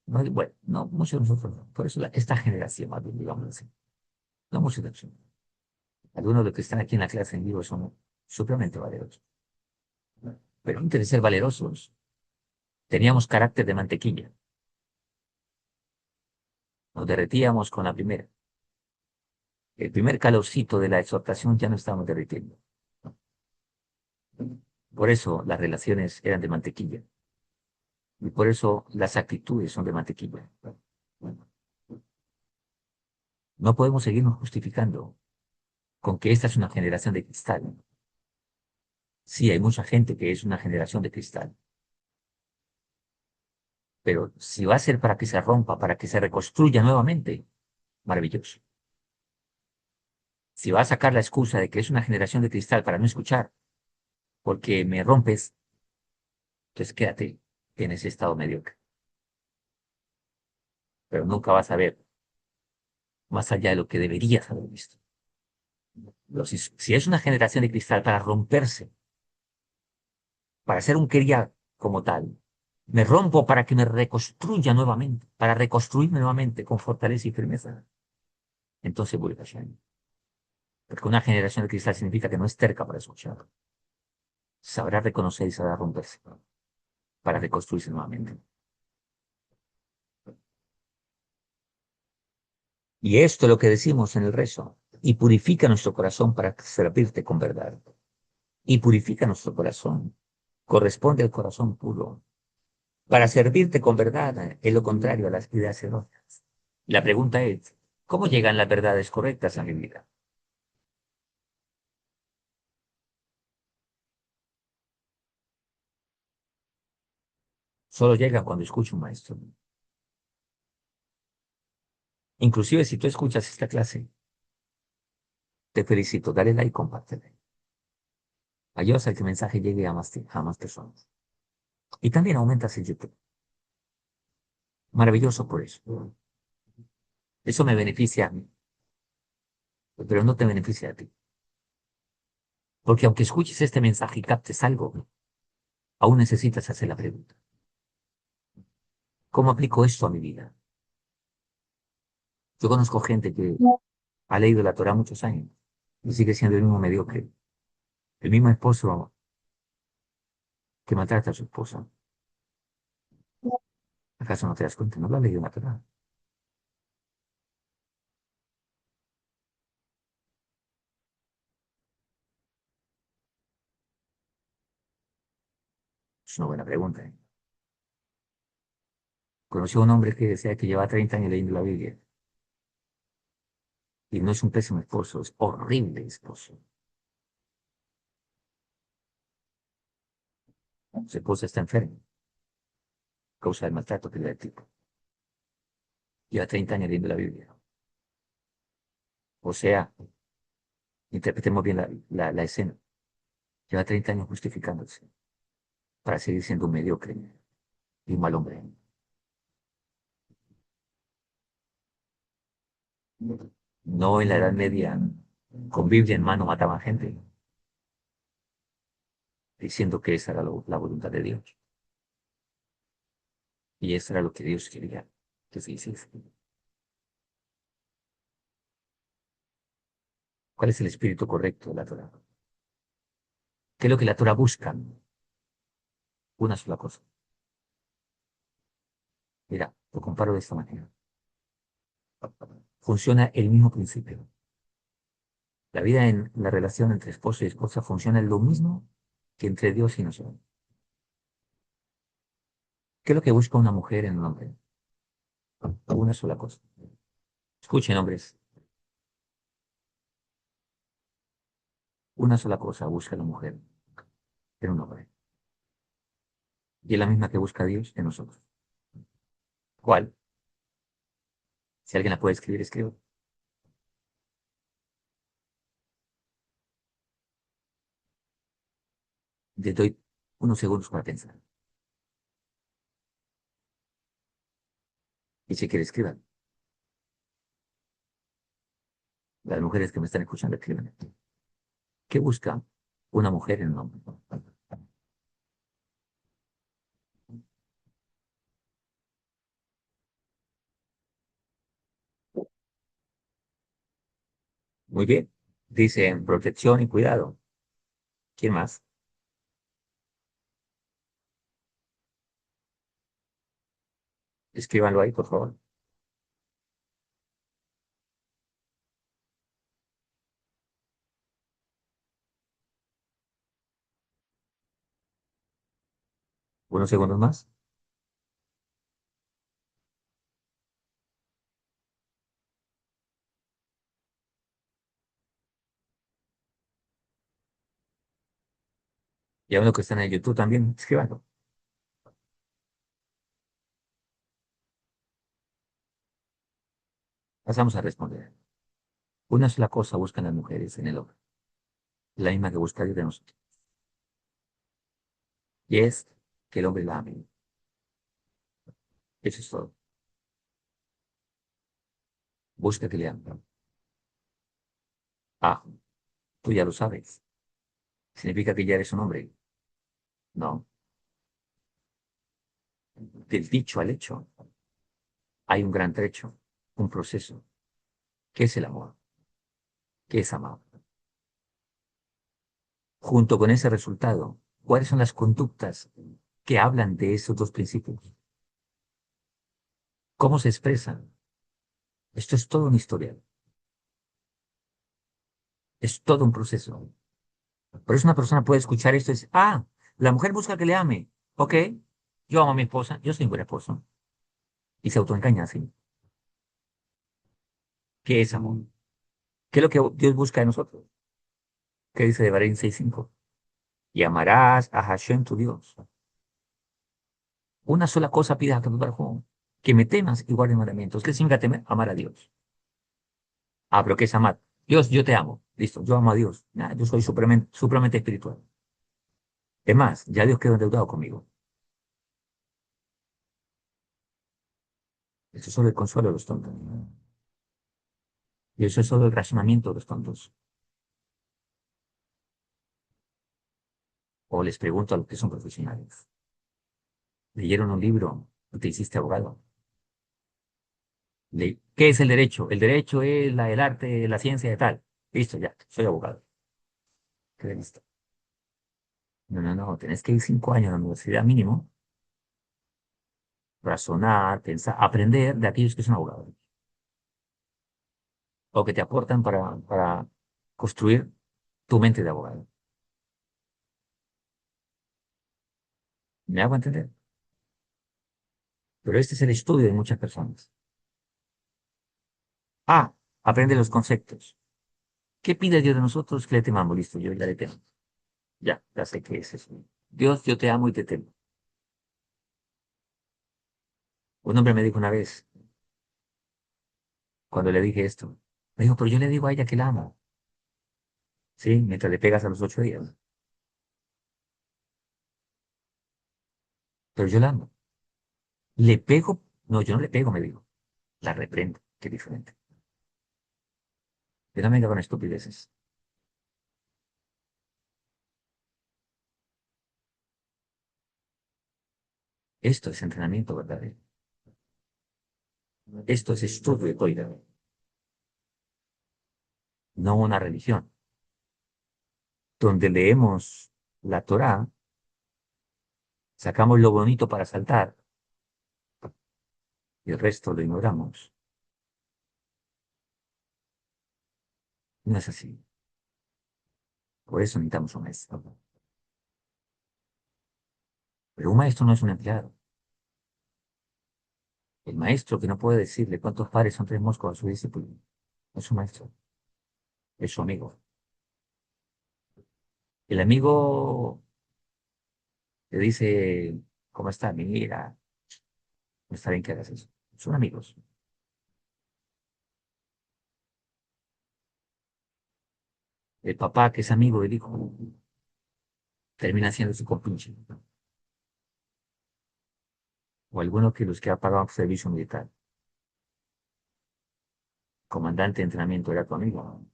no, bueno, no muchos de nosotros, no, por eso esta generación, más bien, digamos así, no muchos de nosotros. Algunos de los que están aquí en la clase en vivo son supremamente valerosos. Pero antes de ser valerosos, teníamos carácter de mantequilla. Nos derretíamos con la primera. El primer calorcito de la exhortación ya no estábamos derritiendo. Por eso las relaciones eran de mantequilla. Y por eso las actitudes son de mantequilla. No podemos seguirnos justificando con que esta es una generación de cristal. Sí, hay mucha gente que es una generación de cristal. Pero si va a ser para que se rompa, para que se reconstruya nuevamente, maravilloso. Si va a sacar la excusa de que es una generación de cristal para no escuchar, porque me rompes, entonces quédate en ese estado mediocre. Pero nunca vas a ver más allá de lo que deberías haber visto. Si es una generación de cristal para romperse, para ser un quería como tal, me rompo para que me reconstruya nuevamente, para reconstruirme nuevamente con fortaleza y firmeza. Entonces voy a callar. Porque una generación de cristal significa que no es terca para escuchar. Sabrá reconocer y sabrá romperse para reconstruirse nuevamente. Y esto es lo que decimos en el rezo. Y purifica nuestro corazón para servirte con verdad. Y purifica nuestro corazón. Corresponde al corazón puro. Para servirte con verdad es lo contrario a las ideas erróneas. La pregunta es, ¿cómo llegan las verdades correctas a mi vida? Solo llegan cuando escucho un maestro. Inclusive si tú escuchas esta clase, te felicito, dale like y compártela. Ayudas a que el mensaje llegue a más personas. Y también aumentas el YouTube. Maravilloso por eso. Eso me beneficia a mí, pero no te beneficia a ti. Porque aunque escuches este mensaje y captes algo, aún necesitas hacer la pregunta. ¿Cómo aplico esto a mi vida? Yo conozco gente que ha leído la Torah muchos años y sigue siendo el mismo mediocre. El mismo esposo que maltrata a su esposa. ¿Acaso no te das cuenta? No lo ha leído la Torah. Es una buena pregunta. ¿Eh? Conocí a un hombre que decía que lleva 30 años leyendo la Biblia. Y no es un pésimo esposo, es horrible esposo. Su esposa está enferma, a causa del maltrato que le da el tipo. Lleva 30 años leyendo la Biblia. O sea, interpretemos bien la escena. Lleva 30 años justificándose para seguir siendo un mediocre y un mal hombre. No en la Edad Media, con Biblia en mano mataban gente, diciendo que esa era la voluntad de Dios. Y eso era lo que Dios quería que se hiciese. ¿Cuál es el espíritu correcto de la Torah? ¿Qué es lo que la Torah busca? Una sola cosa. Mira, lo comparo de esta manera. Funciona el mismo principio. La vida en la relación entre esposo y esposa funciona lo mismo que entre Dios y nosotros. ¿Qué es lo que busca una mujer en un hombre? Una sola cosa. Escuchen, hombres, una sola cosa busca la mujer en un hombre. Y es la misma que busca Dios en nosotros. ¿Cuál? Si alguien la puede escribir, escribe. Les doy unos segundos para pensar. Y si quiere, escriban. Las mujeres que me están escuchando, escriban. ¿Qué busca una mujer en un hombre? Muy bien. Dicen protección y cuidado. ¿Quién más? Escríbanlo ahí, por favor. Unos segundos más. Y a uno que están en YouTube también, escríbanlo. Pasamos a responder. Una sola cosa buscan las mujeres en el hombre. La misma que busca Dios de nosotros. Y es que el hombre la ame. Eso es todo. Busca que le ame. Ah, tú ya lo sabes. ¿Significa que ya eres un hombre? No. Del dicho al hecho hay un gran trecho, un proceso. ¿Qué es el amor? ¿Qué es amar? Junto con ese resultado, ¿cuáles son las conductas que hablan de esos dos principios? ¿Cómo se expresan? Esto es todo una historia, es todo un proceso. Por eso una persona puede escuchar esto y decir, ah, la mujer busca que le ame. Ok, yo amo a mi esposa, yo soy un buen esposo. Y se autoengaña así. ¿Qué es amor? ¿Qué es lo que Dios busca de nosotros? ¿Qué dice de Barín 6:5? Y amarás a Hashem tu Dios. Una sola cosa pides a tu trabajo, que me temas y guardes mandamientos. ¿Qué significa temer? Amar a Dios. Ah, pero ¿qué es amar? Dios, yo te amo. Listo, yo amo a Dios. Ah, yo soy supremamente espiritual. Es más, ya Dios quedó endeudado conmigo. Eso es solo el consuelo de los tontos. Y eso es solo el razonamiento de los tontos. O les pregunto a los que son profesionales. ¿Leyeron un libro y te hiciste abogado? ¿Qué es el derecho? El derecho es el arte, la ciencia de tal. Listo, ya, soy abogado. ¿Qué listo? No, no, no, tenés que ir 5 años a la universidad mínimo, razonar, pensar, aprender de aquellos que son abogados o que te aportan para construir tu mente de abogado. ¿Me hago entender? Pero este es el estudio de muchas personas. Ah, aprende los conceptos. ¿Qué pide Dios de nosotros? Que le temamos. Listo, yo ya le temo. Ya sé qué es eso. Dios, yo te amo y te temo. Un hombre me dijo una vez, cuando le dije esto, me dijo, pero yo le digo a ella que la amo. Sí, mientras le pegas a los 8 días. Pero yo la amo. Le pego, no, yo no le pego, me dijo. La reprendo, qué diferente. Yo no me venga con estupideces. Esto es entrenamiento verdadero. Esto es estudio de Toira, no una religión. Donde leemos la Torá, sacamos lo bonito para saltar y el resto lo ignoramos. No es así. Por eso necesitamos un maestro. Pero un maestro no es un empleado. El maestro que no puede decirle cuántos pares son tres moscos a su discípulo, no es un maestro, es su amigo. El amigo le dice, ¿cómo está? Mira, no está bien que hagas eso. Son amigos. El papá, que es amigo del hijo, termina siendo su compinche. O alguno que los que ha pagado servicio militar. Comandante de entrenamiento era tu amigo,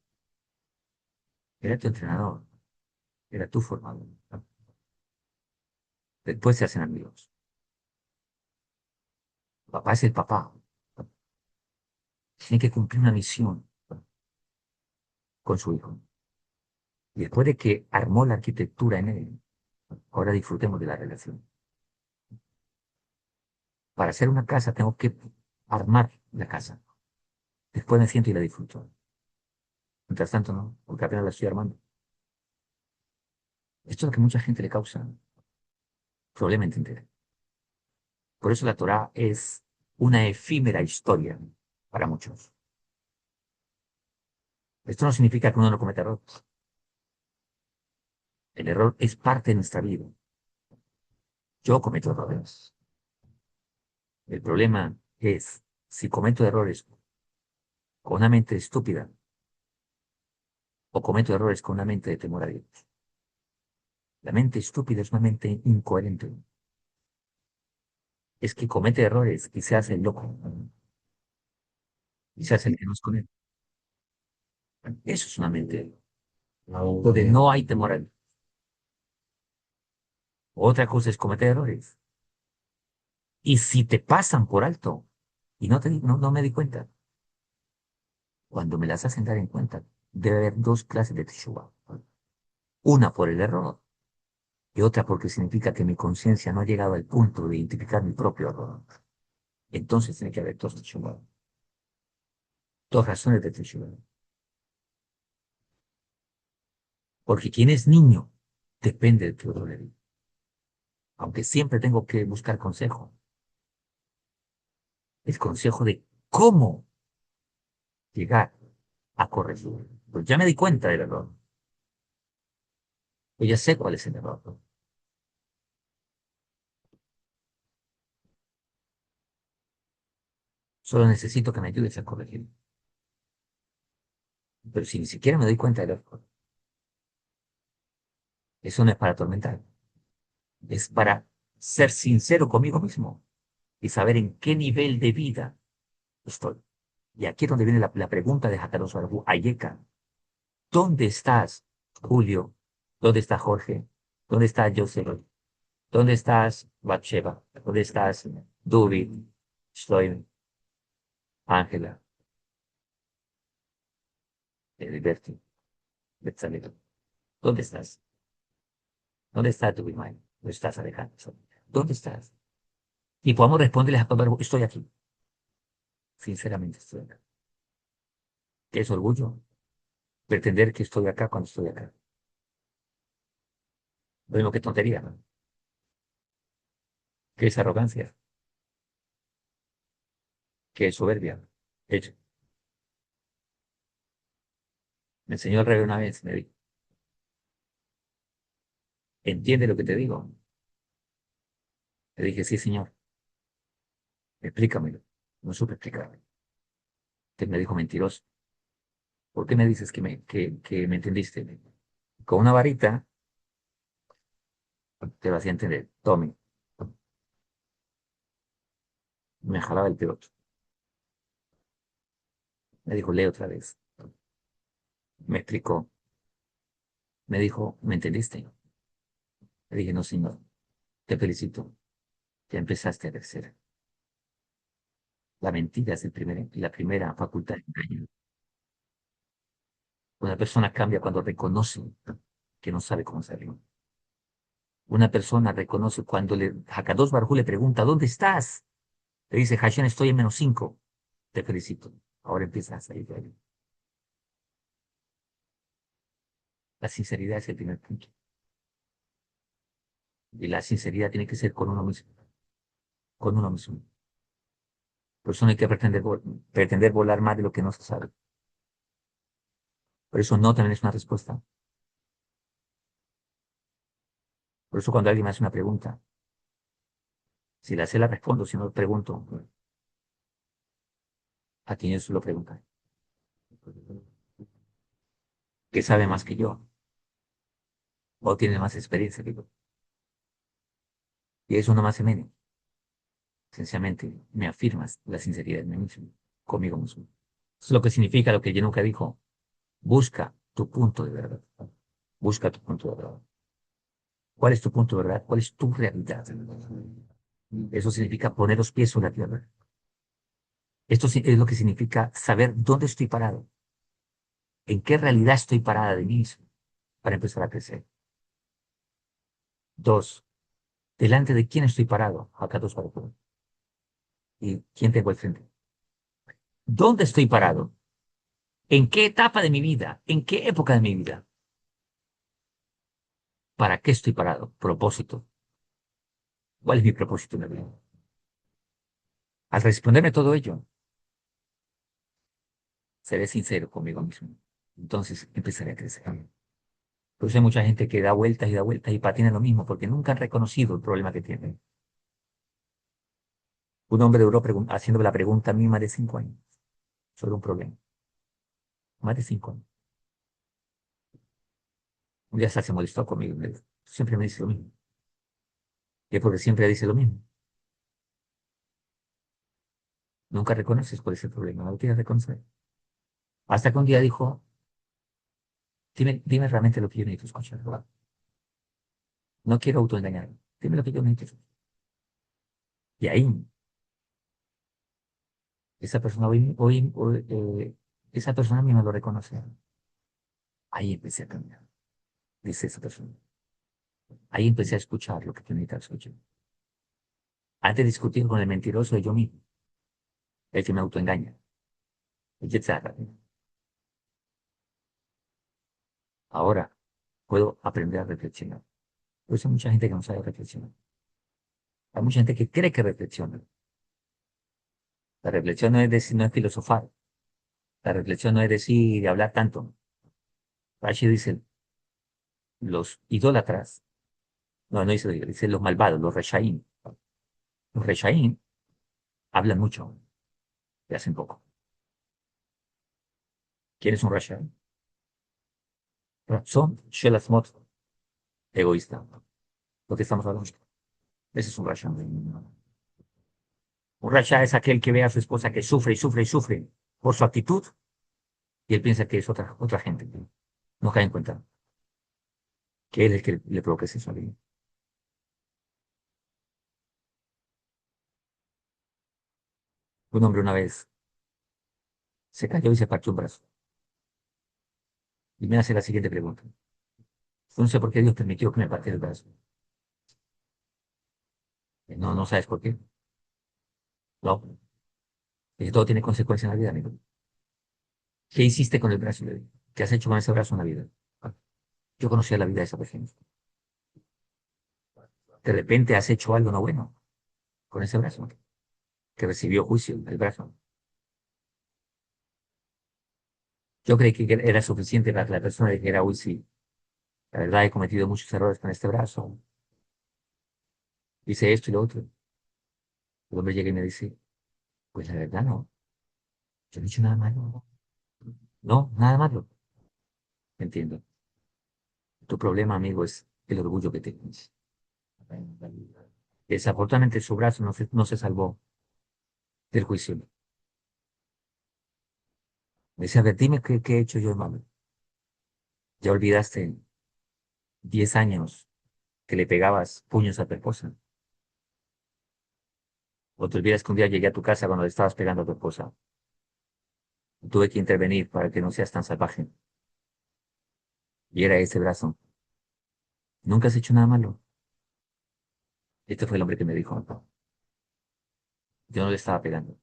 era tu entrenador, era tu formador. Después se hacen amigos. Papá es el papá. Tiene que cumplir una misión con su hijo. Y después de que armó la arquitectura en él, ahora disfrutemos de la relación. Para hacer una casa tengo que armar la casa. Después me siento y la disfruto. Mientras tanto, no, porque apenas la estoy armando. Esto es lo que mucha gente le causa problema entender. Por eso la Torá es una efímera historia para muchos. Esto no significa que uno no cometa errores. El error es parte de nuestra vida. Yo cometo errores. El problema es si cometo errores con una mente estúpida o cometo errores con una mente de temor a Dios. La mente estúpida es una mente incoherente. Es que comete errores y se hace el loco. Y se hace el que no es con él. Eso es una mente donde no hay temor a Dios. Otra cosa es cometer errores. Y si te pasan por alto y no me di cuenta, cuando me las hacen dar en cuenta, debe haber dos clases de teshuva. Una por el error y otra porque significa que mi conciencia no ha llegado al punto de identificar mi propio error. Entonces tiene que haber dos teshuva, dos razones de teshuva. Porque quien es niño depende de tu error. Aunque siempre tengo que buscar consejo. El consejo de cómo llegar a corregir. Pues ya me di cuenta del error. Pues ya sé cuál es el error. Solo necesito que me ayudes a corregir. Pero si ni siquiera me doy cuenta del error, eso no es para atormentar. Es para ser sincero conmigo mismo y saber en qué nivel de vida estoy. Y aquí es donde viene la pregunta de Hakadosh Baruj Hu, Ayeka. ¿Dónde estás, Julio? ¿Dónde está Jorge? ¿Dónde está Joseph? ¿Dónde estás, Batsheba? ¿Dónde estás, David, Shloim, Ángela, Heriberto, Betzalel? ¿Dónde estás? ¿Dónde está tu Imagen? ¿Dónde estás, Alejandro? ¿Dónde estás? Y podamos responderles a Pablo, estoy aquí. Sinceramente estoy acá. ¿Qué es orgullo? Pretender que estoy acá cuando estoy acá. Lo mismo que tontería, ¿no? ¿Qué es arrogancia? ¿Qué es soberbia? Hecho. Me enseñó el rey una vez, me dijo, ¿entiende lo que te digo? Le dije, sí, señor, explícamelo. No supe explicarme. Entonces me dijo, mentiroso. ¿Por qué me dices que me entendiste? Con una varita te lo hacía entender. Tome, me jalaba el peloto. Me dijo, lee otra vez. Me explicó. Me dijo, ¿me entendiste? Le dije, no, señor, te felicito. Ya empezaste a crecer. La mentira es la primera facultad de engaño. Una persona cambia cuando reconoce que no sabe cómo hacerlo. Una persona reconoce cuando Hakadosh Baruj Hu le pregunta, ¿dónde estás? Te dice, Hashem, estoy en -5. Te felicito. Ahora empiezas a salir de ahí. La sinceridad es el primer punto. Y la sinceridad tiene que ser con uno mismo. Con uno mismo. Por eso no hay que pretender volar más de lo que no se sabe. Por eso no también es una respuesta. Por eso cuando alguien me hace una pregunta, si la sé la respondo, si no pregunto, a quien yo se lo pregunta. ¿Qué sabe más que yo? ¿O tiene más experiencia que yo? Y eso no me hace menos. Sencillamente me afirmas la sinceridad de mí mismo, conmigo mismo. Eso es lo que significa lo que yo nunca dijo. Busca tu punto de verdad. Busca tu punto de verdad. ¿Cuál es tu punto de verdad? ¿Cuál es tu realidad? Eso significa poner los pies sobre la tierra. Esto es lo que significa saber dónde estoy parado, en qué realidad estoy parada de mí mismo, para empezar a crecer. Dos, delante de quién estoy parado. Acá dos para todo. ¿Y quién tengo al frente? ¿Dónde estoy parado? ¿En qué etapa de mi vida? ¿En qué época de mi vida? ¿Para qué estoy parado? Propósito. ¿Cuál es mi propósito en la vida? Al responderme todo ello, seré sincero conmigo mismo. Entonces empezaré a crecer. Por eso hay mucha gente que da vueltas y patina lo mismo, porque nunca han reconocido el problema que tienen. Un hombre duró haciéndome la pregunta a mí más de 5 años sobre un problema. Más de 5 años. Un día hasta se molestó conmigo. Me dijo, siempre me dice lo mismo. Y es porque siempre dice lo mismo. Nunca reconoces cuál es el problema. No lo quieres reconocer. Hasta que un día dijo, dime realmente lo que yo necesito escuchar. No quiero autoengañar. Dime lo que yo necesito. Y ahí, esa persona esa persona a mí me lo reconoce. Ahí empecé a cambiar, dice esa persona. Ahí empecé a escuchar lo que yo necesitaba escuchar. Antes de discutir con el mentiroso de yo mismo, el que me autoengaña. El Yetzirah. Ahora puedo aprender a reflexionar. Por eso hay mucha gente que no sabe reflexionar. Hay mucha gente que cree que reflexiona. La reflexión no es decir, no es filosofar. La reflexión no es decir y hablar tanto. Rashi dice, los idólatras, no, no dice los malvados, los reshaim. Los reshaim hablan mucho y hacen poco. ¿Quién es un reshaim? Son shelasmot, egoísta. Lo que estamos hablando. Ese es un reshaim. Un rasha es aquel que ve a su esposa que sufre y sufre y sufre por su actitud y él piensa que es otra gente. No cae en cuenta que él es el que le provoca ese sueño. Un hombre una vez se cayó y se partió un brazo. Y me hace la siguiente pregunta. No sé por qué Dios permitió que me partiera el brazo. No, no sabes por qué. No. Y todo tiene consecuencias en la vida, amigo. ¿Qué hiciste con el brazo? Le digo. ¿Qué has hecho con ese brazo en la vida? Yo conocía la vida de esa persona. De repente has hecho algo no bueno con ese brazo, que recibió juicio el brazo. Yo creí que era suficiente para que la persona dijera, uy, sí, la verdad he cometido muchos errores con este brazo. Hice esto y lo otro. El hombre llega y me dice, pues la verdad no, yo no he hecho nada malo. No, nada malo. Entiendo. Tu problema, amigo, es el orgullo que tienes. Desafortunadamente su brazo no se salvó del juicio. Me decía, a ver, dime qué he hecho yo de malo. Ya olvidaste 10 años que le pegabas puños a tu esposa. O te olvidas que un día llegué a tu casa cuando le estabas pegando a tu esposa. Tuve que intervenir para que no seas tan salvaje. Y era ese brazo. Nunca has hecho nada malo. Este fue el hombre que me dijo. Yo no le estaba pegando,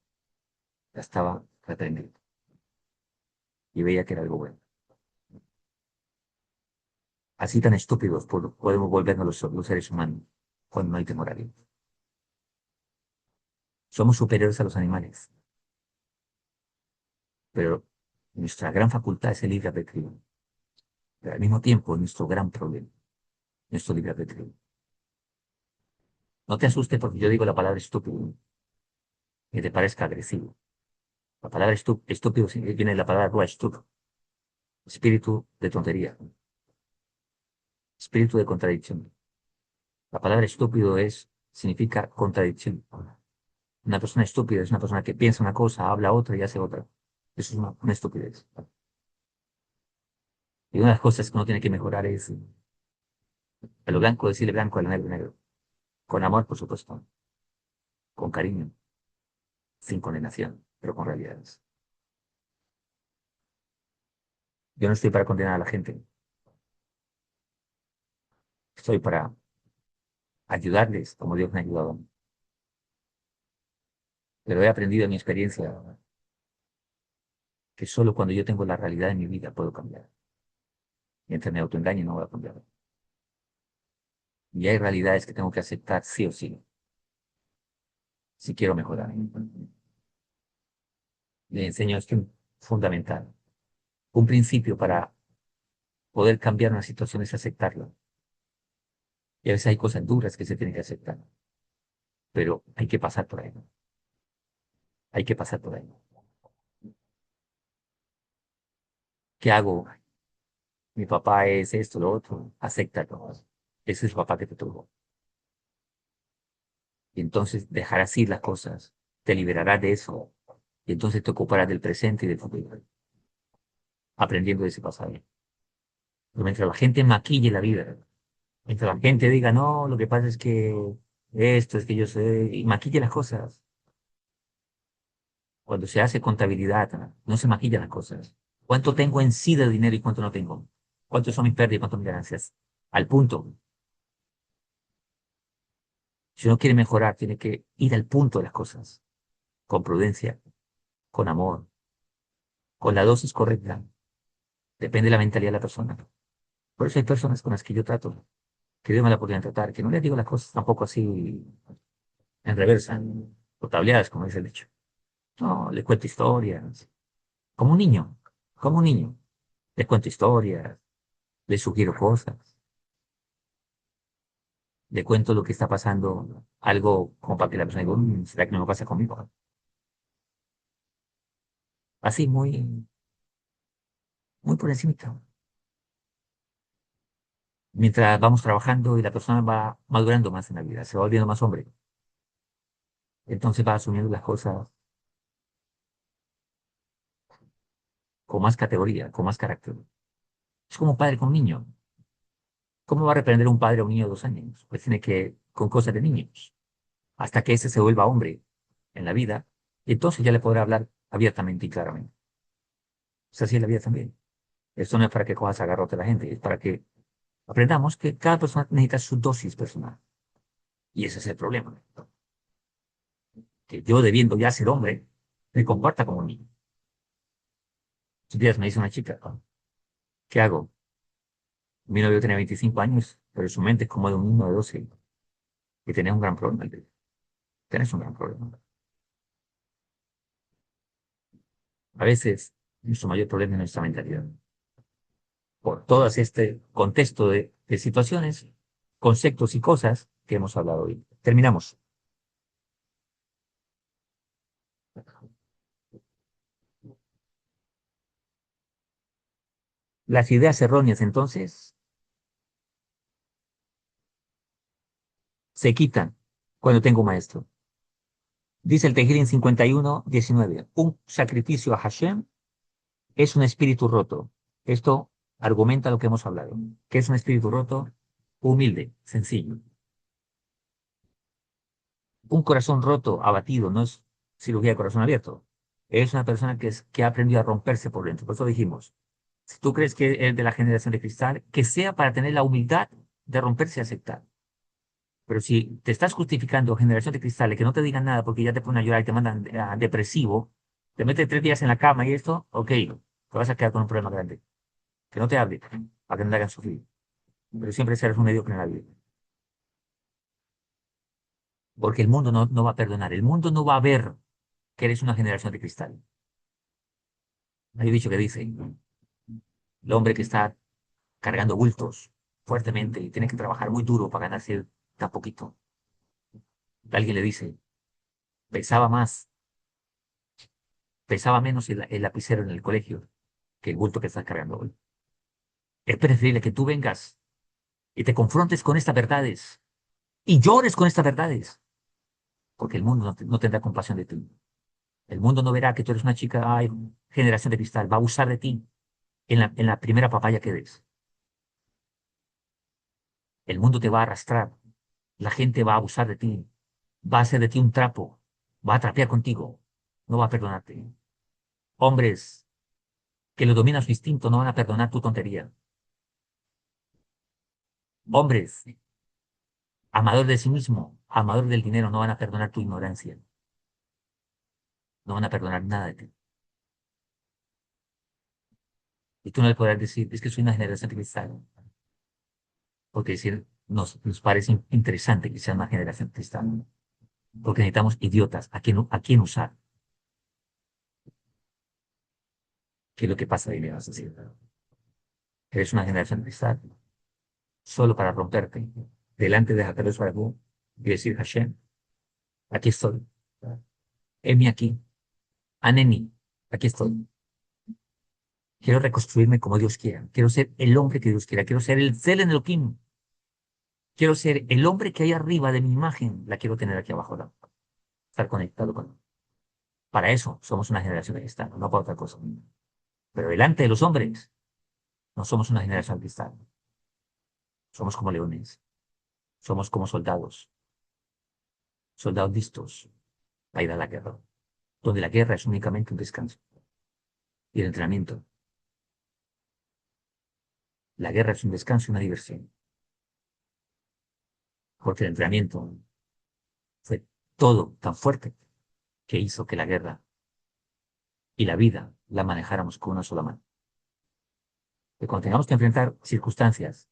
la estaba reprendiendo. Y veía que era algo bueno. Así tan estúpidos podemos volvernos los seres humanos cuando no hay temor a Dios. Somos superiores a los animales, pero nuestra gran facultad es el libre albedrío. Pero al mismo tiempo, nuestro gran problema, nuestro libre albedrío. No te asustes porque yo digo la palabra estúpido, que te parezca agresivo. La palabra estúpido viene de la palabra rua estúpido, espíritu de tontería, espíritu de contradicción. La palabra estúpido significa contradicción. Una persona estúpida es una persona que piensa una cosa, habla otra y hace otra. Eso es una estupidez. Y una de las cosas que uno tiene que mejorar es a lo blanco decirle blanco, a lo negro negro. Con amor, por supuesto. Con cariño. Sin condenación, pero con realidades. Yo no estoy para condenar a la gente. Estoy para ayudarles como Dios me ha ayudado a mí. Pero he aprendido en mi experiencia que solo cuando yo tengo la realidad en mi vida puedo cambiar. Mientras me autoengañe no voy a cambiar. Y hay realidades que tengo que aceptar sí o sí, si quiero mejorar. Le enseño esto fundamental. Un principio para poder cambiar una situación es aceptarlo. Y a veces hay cosas duras que se tienen que aceptar, pero hay que pasar por ahí. Hay que pasar por ahí. ¿Qué hago? Mi papá es esto, lo otro. Acéptalo. Ese es el papá que te tuvo. Y entonces dejarás ir las cosas. Te liberarás de eso. Y entonces te ocuparás del presente y del futuro. Aprendiendo de ese pasado. Pero mientras la gente maquille la vida, mientras la gente diga, no, lo que pasa es que esto, es que yo sé, y maquille las cosas. Cuando se hace contabilidad, no se maquillan las cosas. ¿Cuánto tengo en sí de dinero y cuánto no tengo? ¿Cuántos son mis pérdidas y cuánto mis ganancias? Al punto. Si uno quiere mejorar, tiene que ir al punto de las cosas, con prudencia, con amor, con la dosis correcta. Depende de la mentalidad de la persona. Por eso hay personas con las que yo trato, que Dios me la oportunidad de tratar, que no les digo las cosas tampoco así en reversa, o tableadas, como dice el dicho. No, les cuento historias, como un niño, como un niño. Les cuento historias, les sugiero cosas, le cuento lo que está pasando, algo como para que la persona diga, ¿será que no me pasa conmigo? Así, muy, muy por encima. Mientras vamos trabajando y la persona va madurando más en la vida, se va volviendo más hombre, entonces va asumiendo las cosas con más categoría, con más carácter. Es como un padre con un niño. ¿Cómo va a reprender un padre a un niño de 2 años? Pues tiene que, con cosas de niños, hasta que ese se vuelva hombre en la vida, y entonces ya le podrá hablar abiertamente y claramente. Es así en la vida también. Esto no es para que cojas a garrote a la gente, es para que aprendamos que cada persona necesita su dosis personal. Y ese es el problema. Que yo, debiendo ya ser hombre, me comporta como un niño. Si días me dice una chica, ¿qué hago? Mi novio tiene 25 años, pero su mente es como de un niño de 12 y tenés un gran problema. Tenés un gran problema. A veces, nuestro mayor problema es nuestra mentalidad. Por todo este contexto de situaciones, conceptos y cosas que hemos hablado hoy. Terminamos. Las ideas erróneas, entonces, se quitan cuando tengo un maestro. Dice el Tehillim 51:19. Un sacrificio a Hashem es un espíritu roto. Esto argumenta lo que hemos hablado. ¿Qué es un espíritu roto? Humilde, sencillo. Un corazón roto, abatido, no es cirugía de corazón abierto. Es una persona que ha aprendido a romperse por dentro. Por eso dijimos, si tú crees que es de la generación de cristal, que sea para tener la humildad de romperse y aceptar. Pero si te estás justificando generación de cristales, que no te digan nada porque ya te ponen a llorar y te mandan a depresivo, te metes 3 días en la cama y esto, ok, te vas a quedar con un problema grande. Que no te hable, para que no te hagan sufrir. Pero siempre serás un mediocre en la vida. Porque el mundo no va a perdonar. El mundo no va a ver que eres una generación de cristal. Hay un dicho que dice, el hombre que está cargando bultos fuertemente y tiene que trabajar muy duro para ganarse tan poquito. Alguien le dice, pesaba más, pesaba menos el lapicero en el colegio que el bulto que estás cargando hoy. Es preferible que tú vengas y te confrontes con estas verdades y llores con estas verdades, porque el mundo no tendrá compasión de ti. El mundo no verá que tú eres una chica, ay, generación de cristal, va a abusar de ti en la primera papaya que des. El mundo te va a arrastrar, la gente va a abusar de ti, va a hacer de ti un trapo, va a trapear contigo, no va a perdonarte. Hombres que lo dominan su instinto no van a perdonar tu tontería. Hombres, amadores de sí mismo, amadores del dinero, no van a perdonar tu ignorancia, no van a perdonar nada de ti. Y tú no le podrás decir, es que soy una generación de cristal, porque decir, nos parece interesante que sea una generación de cristal, porque necesitamos idiotas a quien usar. ¿Qué es lo que pasa ahí, me vas a decir? Eres una generación de cristal solo para romperte delante de Hakadosh Baruj Hu y decir, Hashem, aquí estoy, heme aquí, Aneni, aquí estoy. Quiero reconstruirme como Dios quiera. Quiero ser el hombre que Dios quiera. Quiero ser el Selen Elohim. Quiero ser el hombre que hay arriba de mi imagen. La quiero tener aquí abajo. Estar conectado con él. Para eso somos una generación de cristal, no para otra cosa. Pero delante de los hombres, no somos una generación de cristal. Somos como leones. Somos como soldados. Soldados listos para ir a la guerra. Donde la guerra es únicamente un descanso. Y el entrenamiento. La guerra es un descanso y una diversión. Porque el entrenamiento fue todo tan fuerte que hizo que la guerra y la vida la manejáramos con una sola mano. Que cuando tengamos que enfrentar circunstancias,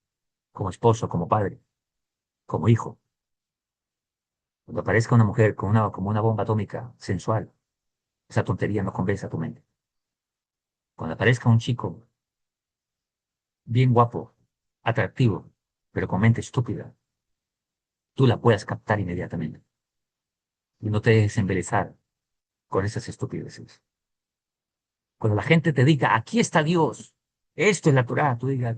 como esposo, como padre, como hijo, cuando aparezca una mujer como una bomba atómica sensual, esa tontería no convence a tu mente. Cuando aparezca un chico bien guapo, atractivo, pero con mente estúpida, tú la puedas captar inmediatamente y no te dejes embelezar con esas estupideces. Cuando la gente te diga, aquí está Dios, esto es la Torah, tú digas,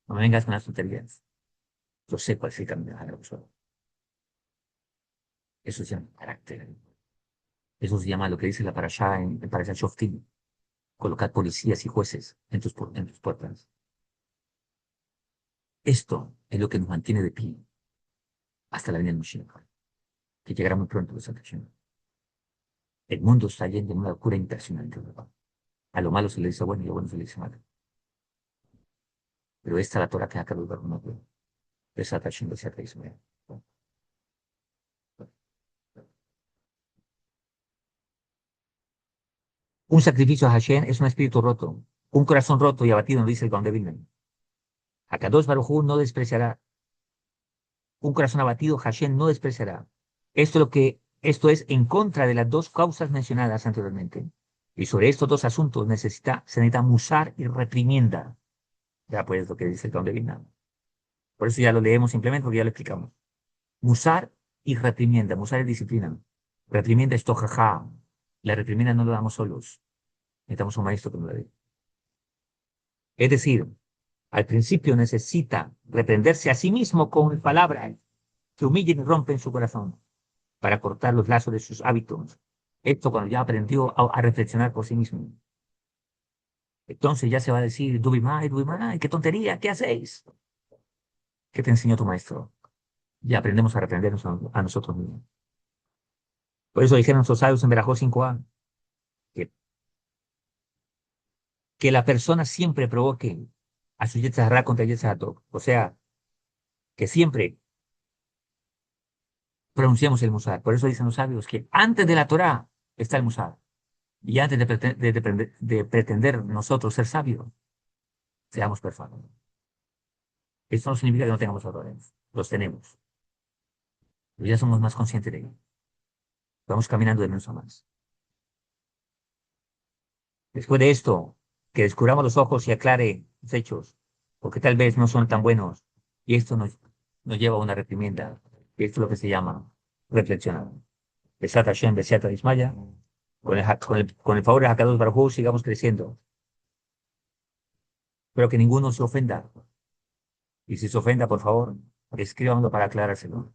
no me vengas con las tonterías. Yo sé cuál es el camino a la persona. Eso se llama carácter. Eso se llama lo que dice la parashá en Parashá Shoftim. Colocar policías y jueces en tus puertas. Esto es lo que nos mantiene de pie hasta la venida del Mashiach, que llegará muy pronto esa atracción. El mundo está yendo en una locura impresionante. A lo malo se le dice bueno y a lo bueno se le dice malo. Pero esta es la Torah que acá lugar no puede. Esa atracción de ese ateísmo. Un sacrificio a Hashem es un espíritu roto, un corazón roto y abatido, nos dice el Gaón de Vilna. Akadosh Baruj Hu no despreciará. Un corazón abatido, Hashem no despreciará. Esto es en contra de las dos causas mencionadas anteriormente. Y sobre estos dos asuntos se necesita musar y reprimienda. Ya pues lo que dice el Gaón de Vilna. Por eso ya lo leemos simplemente porque ya lo explicamos. Musar y reprimienda. Musar es disciplina. Reprimienda es tojajá. La reprimienda no lo damos solos. Necesitamos un maestro que nos la dé. Es decir, al principio necesita reprenderse a sí mismo con palabras que humillen y rompen su corazón para cortar los lazos de sus hábitos. Esto cuando ya aprendió a reflexionar por sí mismo. Entonces ya se va a decir, Dubimai, qué tontería, ¿qué hacéis? ¿Qué te enseñó tu maestro? Ya aprendemos a reprendernos a nosotros mismos. Por eso dijeron nuestros sabios en Berajó 5a, que, que la persona siempre provoque a su Yetzirah contra el Yetzirah. O sea, que siempre pronunciemos el Musar. Por eso dicen los sabios que antes de la Torá está el Musar. Y antes de pretender nosotros ser sabios, seamos perfectos. Esto no significa que no tengamos errores. Los tenemos. Pero ya somos más conscientes de ello. Vamos caminando de menos a más. Después de esto, que descubramos los ojos y aclare los hechos, porque tal vez no son tan buenos, y esto nos lleva a una reprimenda. Y esto es lo que se llama reflexionar. Besat Hashem, Besat Ismaya, con el favor de Hakadosh Baruj Hu, sigamos creciendo. Pero que ninguno se ofenda. Y si se ofenda, por favor, escríbanlo para aclarárselo.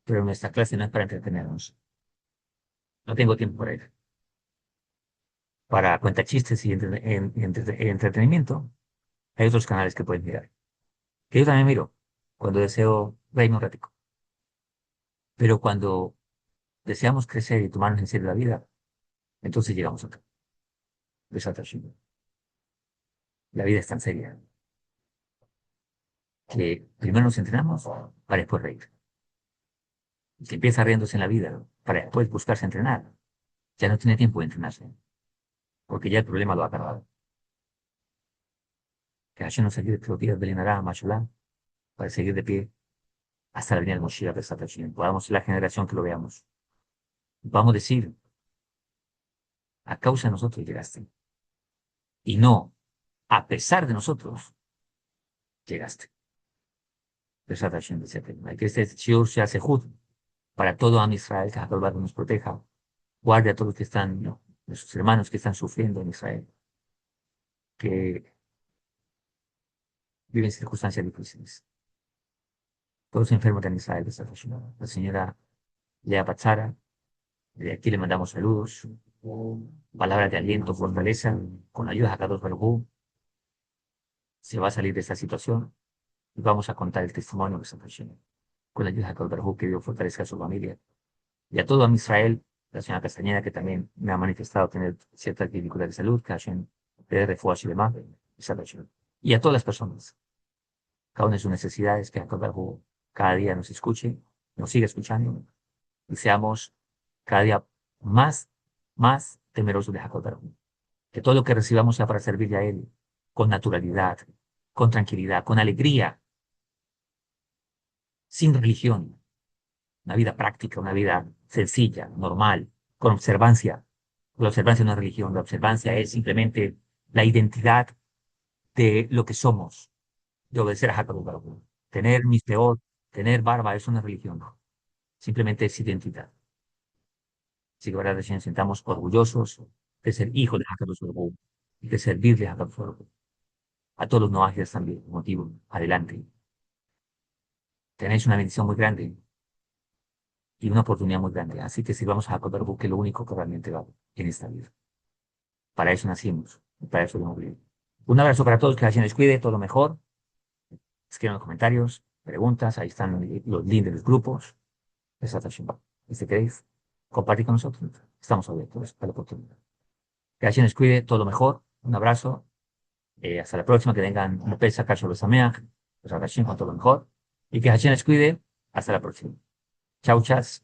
Pero nuestra clase no es para entretenernos. No tengo tiempo para ir. Para cuentachistes y entretenimiento, hay otros canales que pueden mirar. Que yo también miro cuando deseo reírme un ratico. Pero cuando deseamos crecer y tomarnos en serio la vida, entonces llegamos acá. Besat Hashem. La vida es tan seria que primero nos entrenamos para después reír. El que empieza riéndose en la vida para después buscarse entrenar, ya no tiene tiempo de entrenarse, porque ya el problema lo ha acabado. Que Hashem nos ayude que los días de Lenará, Mashallah, para seguir de pie hasta la venida del Moshiach de Besat Hashem. Podamos ser la generación que lo veamos. Vamos a decir, a causa de nosotros llegaste. Y no, a pesar de nosotros, llegaste. Besat Hashem, que este shiur sea sehud para todo Am Israel, que Hakadosh nos proteja. Guarde a todos los que están, ¿no?, nuestros hermanos que están sufriendo en Israel, que viven circunstancias difíciles. Todos enfermos en Israel, Besat Hashem. La señora Lea Patzara, de aquí le mandamos saludos, palabras de aliento, fortaleza, con la ayuda de Hakadosh Baruj Hu, se va a salir de esta situación y vamos a contar el testimonio de Besat Hashem. Con la ayuda de Hakadosh Baruj Hu, que Dios fortalezca a su familia. Y a todo Am Israel, la señora Castañeda, que también me ha manifestado tener ciertas dificultades de salud, que Hashem le dé refuerzo y demás, y a todas las personas, cada una de sus necesidades, que Hakadosh Baruj Hu cada día nos escuche, nos siga escuchando, y seamos cada día más temerosos de Hakadosh Baruj Hu. Que todo lo que recibamos sea para servirle a Él, con naturalidad, con tranquilidad, con alegría, sin religión. Una vida práctica, una vida sencilla, normal, con observancia. La observancia no es religión, la observancia es simplemente la identidad de lo que somos, de obedecer a Hakadosh Baruj Hu. Tener mispeot, tener barba, eso no es religión, no. Simplemente es identidad. Así que ahora nos sentamos orgullosos de ser hijos de Hakadosh Baruj Hu y de servirle a Hakadosh Baruj Hu. A todos los noajes también, motivo, adelante. Tenéis una bendición muy grande y una oportunidad muy grande. Así que sirvamos a Hakadosh Baruj Hu, que es lo único que realmente va en esta vida. Para eso nacimos, y para eso lo hemos vivido. Un abrazo para todos, que Hashem les cuide, todo lo mejor. Escriban en los comentarios, preguntas, ahí están los links de los grupos. Y si queréis compartir con nosotros, estamos abiertos a la oportunidad. Que Hashem les cuide, todo lo mejor. Un abrazo. Hasta la próxima, que tengan un pesa, cacho los ameach, los Hashem con todo lo mejor. Y que Hashem les cuide. Hasta la próxima. Chau, chas.